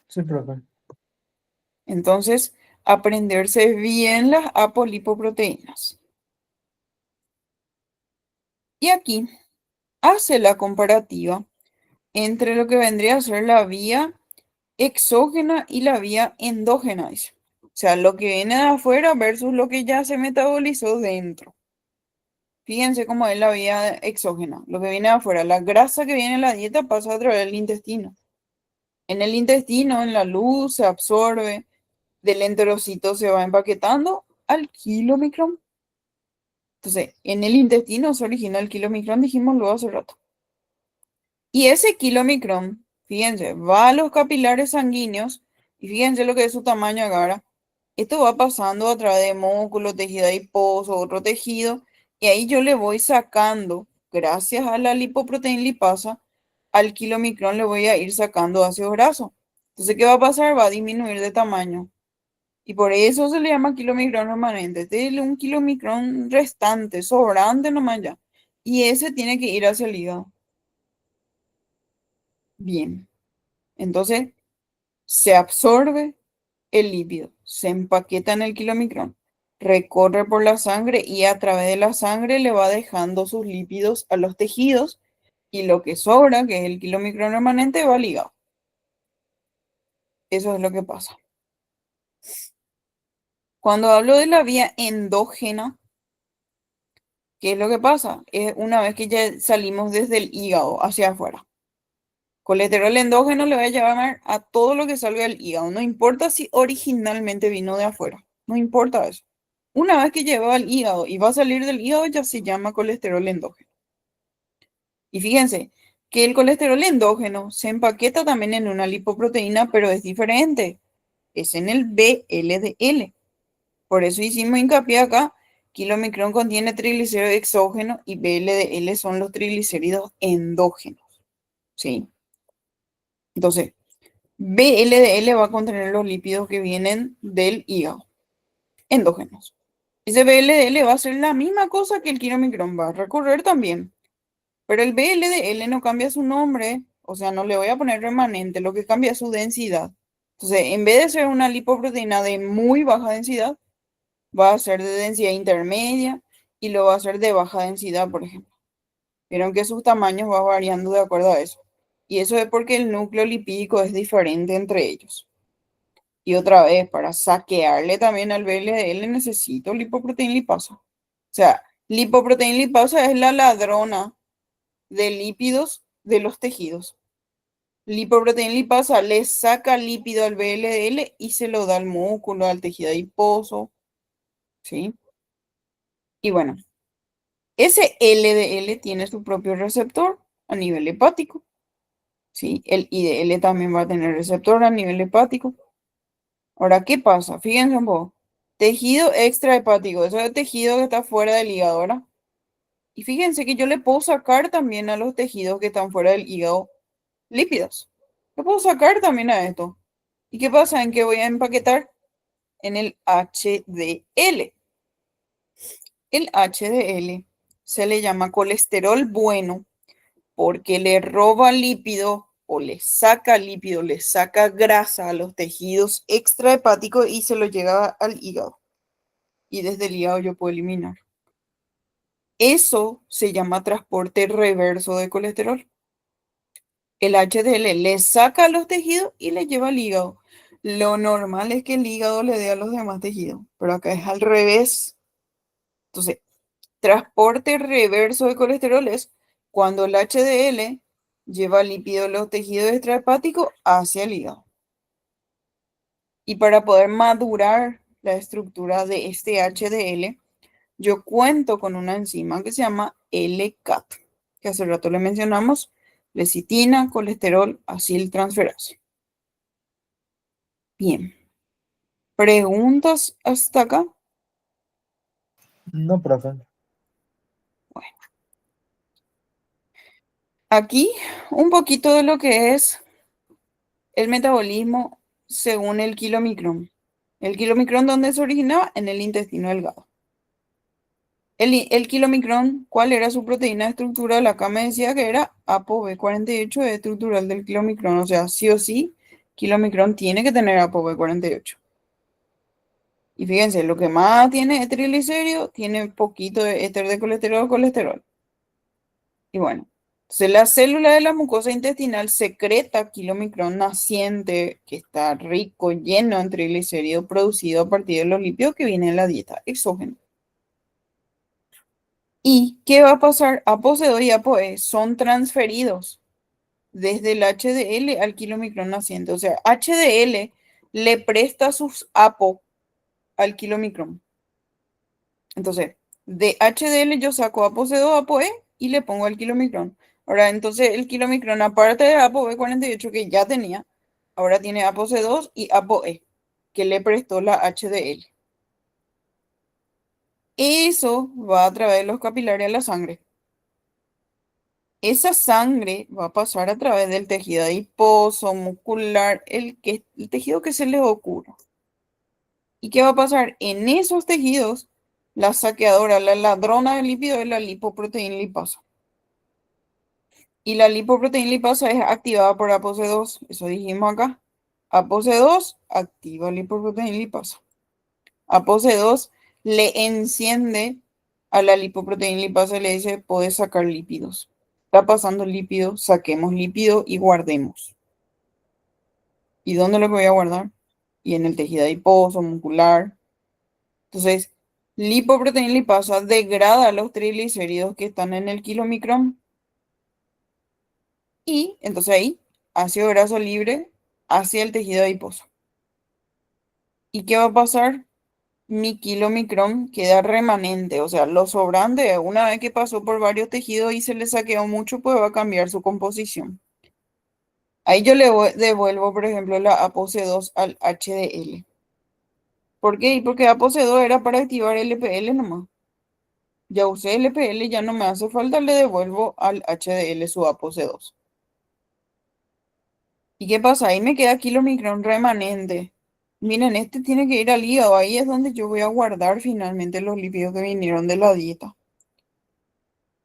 Sí, profe. Entonces, aprenderse bien las apolipoproteínas. Y aquí hace la comparativa entre lo que vendría a ser la vía exógena y la vía endógena, dice. O sea, lo que viene de afuera versus lo que ya se metabolizó dentro. Fíjense cómo es la vía exógena, lo que viene de afuera. La grasa que viene en la dieta pasa a través del intestino. En el intestino, en la luz, se absorbe, del enterocito se va empaquetando al kilomicrón. Entonces, en el intestino se origina el kilomicrón, dijimos luego hace rato. Y ese kilomicrón, fíjense, va a los capilares sanguíneos y fíjense lo que es su tamaño ahora. Esto va pasando a través de músculo, tejido adiposo, otro tejido, y ahí yo le voy sacando, gracias a la lipoproteína lipasa, al kilomicrón le voy a ir sacando ácido graso. Entonces, ¿qué va a pasar? Va a disminuir de tamaño. Y por eso se le llama kilomicrón remanente. Este es un kilomicrón restante, sobrante nomás ya. Y ese tiene que ir hacia el hígado. Bien. Entonces, se absorbe el lípido, se empaqueta en el kilomicrón, recorre por la sangre y a través de la sangre le va dejando sus lípidos a los tejidos y lo que sobra, que es el kilomicrón remanente, va ligado. Eso es lo que pasa. Cuando hablo de la vía endógena, ¿qué es lo que pasa? Es una vez que ya salimos desde el hígado hacia afuera. Colesterol endógeno le va a llevar a todo lo que salga del hígado. No importa si originalmente vino de afuera. No importa eso. Una vez que lleva al hígado y va a salir del hígado, ya se llama colesterol endógeno. Y fíjense que el colesterol endógeno se empaqueta también en una lipoproteína, pero es diferente. Es en el VLDL. Por eso hicimos hincapié acá. Kilomicrón contiene triglicéridos exógenos y VLDL son los triglicéridos endógenos. ¿Sí? Entonces, VLDL va a contener los lípidos que vienen del hígado, endógenos. Ese VLDL va a ser la misma cosa que el kilomicrón, va a recorrer también. Pero el VLDL no cambia su nombre, o sea, no le voy a poner remanente, lo que cambia es su densidad. Entonces, en vez de ser una lipoproteína de muy baja densidad, va a ser de densidad intermedia y lo va a hacer de baja densidad, por ejemplo. Vieron que sus tamaños van variando de acuerdo a eso. Y eso es porque el núcleo lipídico es diferente entre ellos. Y otra vez, para saquearle también al VLDL necesito lipoproteína lipasa. O sea, lipoproteína lipasa es la ladrona de lípidos de los tejidos. Lipoproteína lipasa le saca lípido al VLDL y se lo da al músculo, al tejido adiposo, ¿sí? Y bueno, ese LDL tiene su propio receptor a nivel hepático, ¿sí? El IDL también va a tener receptor a nivel hepático. Ahora, ¿qué pasa? Fíjense un poco. Tejido extrahepático, eso es tejido que está fuera del hígado, ¿verdad? Y fíjense que yo le puedo sacar también a los tejidos que están fuera del hígado lípidos. Le puedo sacar también a esto. ¿Y qué pasa? ¿En qué voy a empaquetar? En el HDL. El HDL se le llama colesterol bueno porque le roba lípido o le saca grasa a los tejidos extrahepáticos y se lo llega al hígado. Y desde el hígado yo puedo eliminar. Eso se llama transporte reverso de colesterol. El HDL le saca a los tejidos y le lleva al hígado. Lo normal es que el hígado le dé a los demás tejidos, pero acá es al revés. Entonces, transporte reverso de colesterol es cuando el HDL lleva lípido de los tejidos extrahepáticos hacia el hígado. Y para poder madurar la estructura de este HDL, yo cuento con una enzima que se llama L-CAT, que hace rato le mencionamos, lecitina, colesterol, aciltransferasa. Bien, ¿preguntas hasta acá? No, profe. Aquí un poquito de lo que es el metabolismo según el kilomicrón. El kilomicrón, ¿dónde se originaba? En el intestino delgado. El kilomicrón, ¿cuál era su proteína estructural? Acá me decía que era ApoB48 es estructural del kilomicrón. O sea, sí o sí, kilomicrón tiene que tener ApoB48. Y fíjense, lo que más tiene es triglicérido, tiene poquito de éter de colesterol, colesterol. Y bueno, entonces la célula de la mucosa intestinal secreta kilomicrón naciente que está rico, lleno en triglicéridos producido a partir de los lípidos que vienen en la dieta exógena. ¿Y qué va a pasar? ApoC2 y ApoE son transferidos desde el HDL al kilomicrón naciente. O sea, HDL le presta sus APO al kilomicrón. Entonces, de HDL yo saco ApoC2, ApoE y le pongo el kilomicrón. Ahora, entonces el kilomicrón, aparte de ApoB48 que ya tenía, ahora tiene ApoC2 y ApoE, que le prestó la HDL. Eso va a través de los capilares a la sangre. Esa sangre va a pasar a través del tejido adiposo, muscular, el tejido que se les ocurra. ¿Y qué va a pasar? En esos tejidos, la saqueadora, la ladrona de lípido es la lipoproteína lipasa. Y la lipoproteína lipasa es activada por ApoC2. Eso dijimos acá. ApoC2 activa lipoproteína lipasa. ApoC2 le enciende a la lipoproteína lipasa y le dice, puedes sacar lípidos. Está pasando lípido, saquemos lípido y guardemos. ¿Y dónde lo voy a guardar? Y en el tejido adiposo, muscular. Entonces, lipoproteína lipasa degrada los triglicéridos que están en el kilomicrón. Y entonces ahí, ácido graso libre hacia el tejido adiposo. ¿Y qué va a pasar? Mi kilomicrón queda remanente, o sea, lo sobrante, una vez que pasó por varios tejidos y se le saqueó mucho, pues va a cambiar su composición. Ahí yo le devuelvo, por ejemplo, la ApoC2 al HDL. ¿Por qué? Porque ApoC2 era para activar LPL nomás. Ya usé LPL, ya no me hace falta, le devuelvo al HDL su ApoC2. ¿Y qué pasa? Ahí me queda kilomicrón remanente. Miren, este tiene que ir al hígado. Ahí es donde yo voy a guardar finalmente los lípidos que vinieron de la dieta.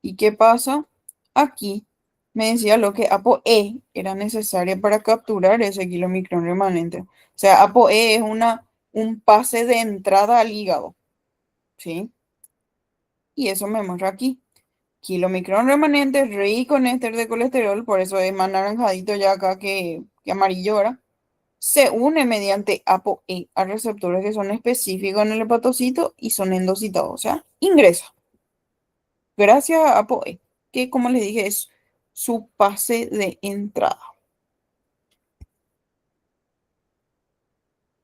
¿Y qué pasa? Aquí me decía lo que ApoE era necesaria para capturar ese kilomicrón remanente. O sea, ApoE es un pase de entrada al hígado, ¿sí? Y eso me muestra aquí. Kilomicrón remanente rico en éster de colesterol, por eso es más naranjadito ya acá que amarillo ahora. Se une mediante ApoE a receptores que son específicos en el hepatocito y son endocitados, o sea, ingresa. Gracias a ApoE, que como les dije es su pase de entrada.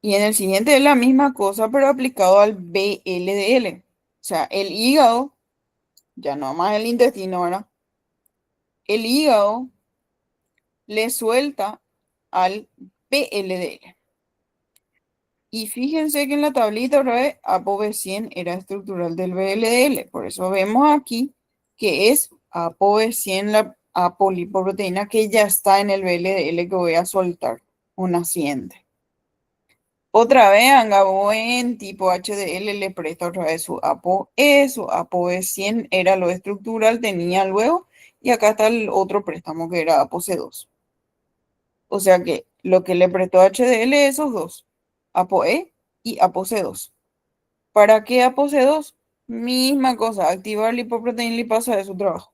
Y en el siguiente es la misma cosa, pero aplicado al VLDL. O sea, el hígado, ya no más el intestino, ¿verdad? El hígado le suelta al VLDL. Y fíjense que en la tablita otra vez ApoB100 era estructural del VLDL. Por eso vemos aquí que es ApoB100 la apolipoproteína que ya está en el VLDL que voy a soltar, un naciente. Otra vez Angaboen tipo HDL le presta otra vez su ApoE, su ApoB100 era lo estructural, tenía luego, y acá está el otro préstamo que era ApoC2. O sea que lo que le prestó HDL esos dos, ApoE y ApoC2. ¿Para qué ApoC2? Misma cosa, activar lipoproteína lipasa de su trabajo.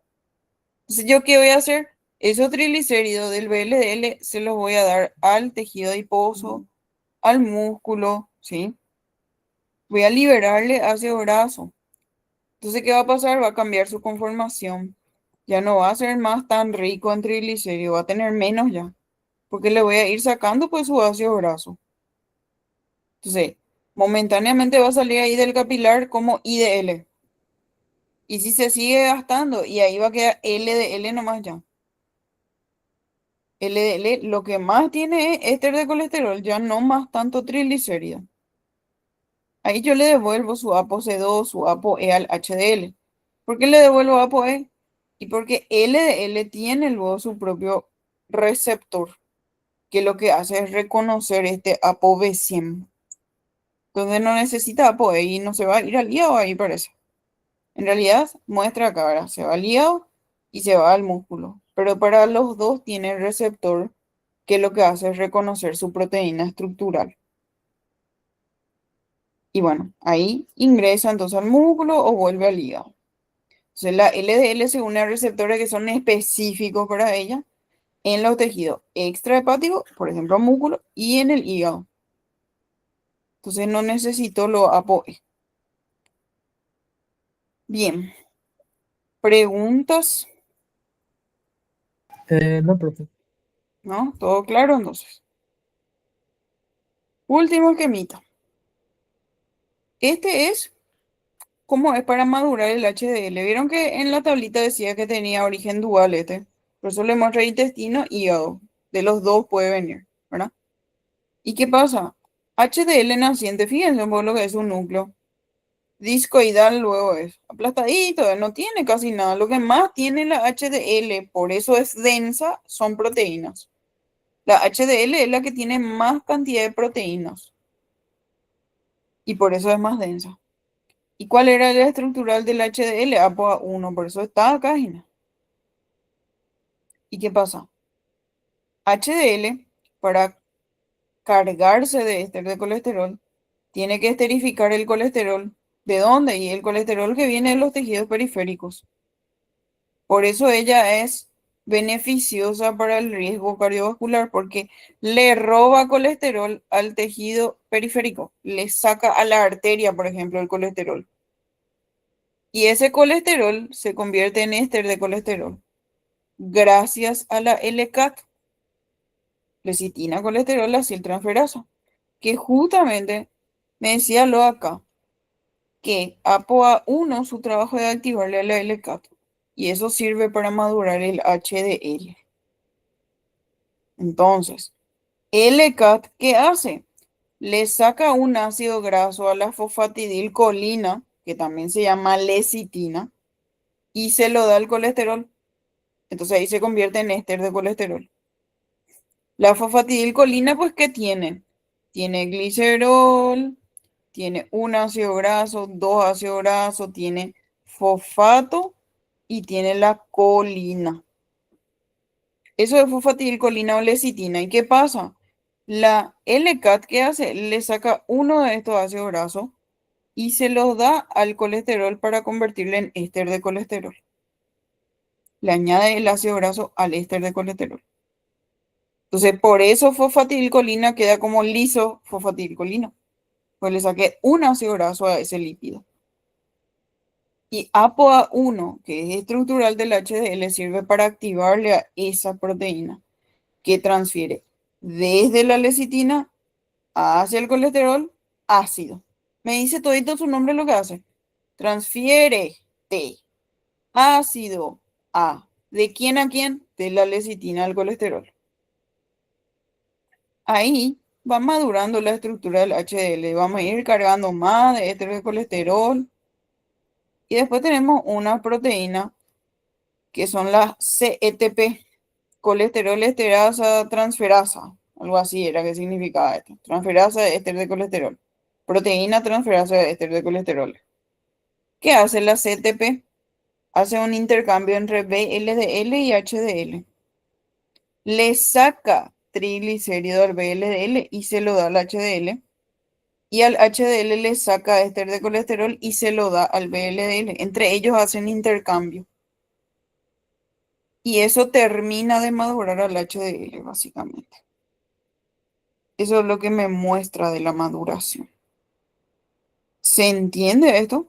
Entonces, ¿yo qué voy a hacer? Esos triglicéridos del VLDL se los voy a dar al tejido adiposo, al músculo, ¿sí? Voy a liberarle ácido graso. Entonces, ¿qué va a pasar? Va a cambiar su conformación. Ya no va a ser más tan rico en triglicéridos, va a tener menos ya, porque le voy a ir sacando pues su ácido graso. Entonces, momentáneamente va a salir ahí del capilar como IDL. Y si se sigue gastando, y ahí va a quedar LDL nomás ya. LDL, lo que más tiene es éster de colesterol, ya no más tanto triglicérido. Ahí yo le devuelvo su ApoC2, su ApoE al HDL. ¿Por qué le devuelvo ApoE? Y porque LDL tiene luego su propio receptor, que lo que hace es reconocer este ApoB100. Entonces no necesita ApoE y no se va a ir al hígado ahí parece. En realidad muestra acá, ¿verdad? Se va al hígado y se va al músculo. Pero para los dos tiene el receptor que lo que hace es reconocer su proteína estructural. Y bueno, ahí ingresa entonces al músculo o vuelve al hígado. Entonces la LDL se une a receptores que son específicos para ella en los tejidos extrahepáticos, por ejemplo, músculo, y en el hígado. Entonces no necesito lo ApoE. Bien, preguntas, No, profe. ¿no? ¿Todo claro entonces? Último esquemita. Este es cómo es para madurar el HDL. Vieron que en la tablita decía que tenía origen dual este. Por eso le muestra intestino y hígado. De los dos puede venir, ¿verdad? ¿Y qué pasa? HDL naciente, fíjense un poco lo que es un núcleo. Discoidal luego es aplastadito, no tiene casi nada. Lo que más tiene la HDL, por eso es densa, son proteínas. La HDL es la que tiene más cantidad de proteínas y por eso es más densa. ¿Y cuál era la estructural del HDL? ApoA1, por eso está acá, Gina. ¿Y qué pasa? HDL, para cargarse de éster de colesterol, tiene que esterificar el colesterol. ¿De dónde? Y el colesterol que viene de los tejidos periféricos. Por eso ella es beneficiosa para el riesgo cardiovascular, porque le roba colesterol al tejido periférico, le saca a la arteria, por ejemplo, el colesterol. Y ese colesterol se convierte en éster de colesterol gracias a la LCAT, lecitina colesterol aciltransferasa, que justamente me decía lo acá, que ApoA1 su trabajo es activarle a la LCAT y eso sirve para madurar el HDL. Entonces, LCAT, ¿qué hace? Le saca un ácido graso a la fosfatidilcolina, que también se llama lecitina, y se lo da al colesterol. Entonces ahí se convierte en éster de colesterol. La fosfatidilcolina, pues, ¿qué tiene? Tiene glicerol, tiene un ácido graso, dos ácidos grasos, tiene fosfato y tiene la colina. Eso es fosfatidilcolina o lecitina. ¿Y qué pasa? La LCAT, ¿qué hace? Le saca uno de estos ácidos grasos y se los da al colesterol para convertirlo en éster de colesterol. Le añade el ácido graso al éster de colesterol. Entonces, por eso fosfatidilcolina queda como liso fosfatidilcolina. Pues le saqué un ácido graso a ese lípido. Y ApoA1, que es estructural del HDL, sirve para activarle a esa proteína que transfiere desde la lecitina hacia el colesterol ácido. Me dice todito su nombre lo que hace. Transfiere de ácido a. ¿De quién a quién? De la lecitina al colesterol. Ahí va madurando la estructura del HDL. Vamos a ir cargando más de este de colesterol. Y después tenemos una proteína que son las CETP, colesterol esterasa transferasa. Algo así era que significaba esto. Transferasa de éster de colesterol. Proteína transferasa de éster de colesterol. ¿Qué hace la CETP? Hace un intercambio entre VLDL y HDL. Le saca triglicérido al VLDL y se lo da al HDL. Y al HDL le saca éster de colesterol y se lo da al VLDL. Entre ellos hacen intercambio. Y eso termina de madurar al HDL, básicamente. Eso es lo que me muestra de la maduración. ¿Se entiende esto?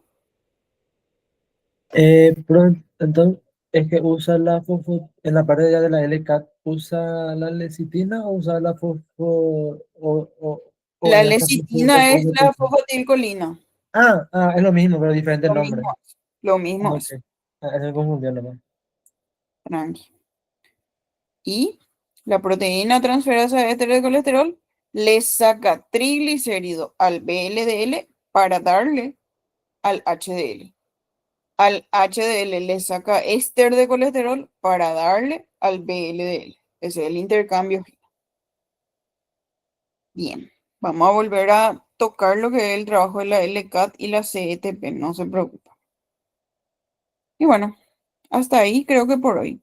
Entonces, es que usa la fosfo, en la parte de allá de la LCAT, ¿usa la lecitina o usa la fosfo o La en esta fosfo lecitina es la LPC? fosfatidilcolina. Es lo mismo, pero diferente Lo nombre. mismo es. Lo mismo Ok. es. Eso me confundió nomás. Tranqui. Y la proteína transferasa de éster de colesterol le saca triglicérido al VLDL para darle al HDL. Al HDL le saca éster de colesterol para darle al VLDL. Ese es el intercambio. Bien, vamos a volver a tocar lo que es el trabajo de la LCAT y la CETP, no se preocupe. Y bueno, hasta ahí creo que por hoy.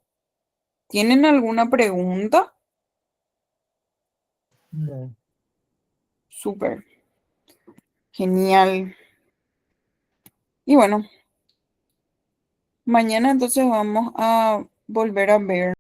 ¿Tienen alguna pregunta? No. Súper, genial. Y bueno, mañana entonces vamos a volver a ver.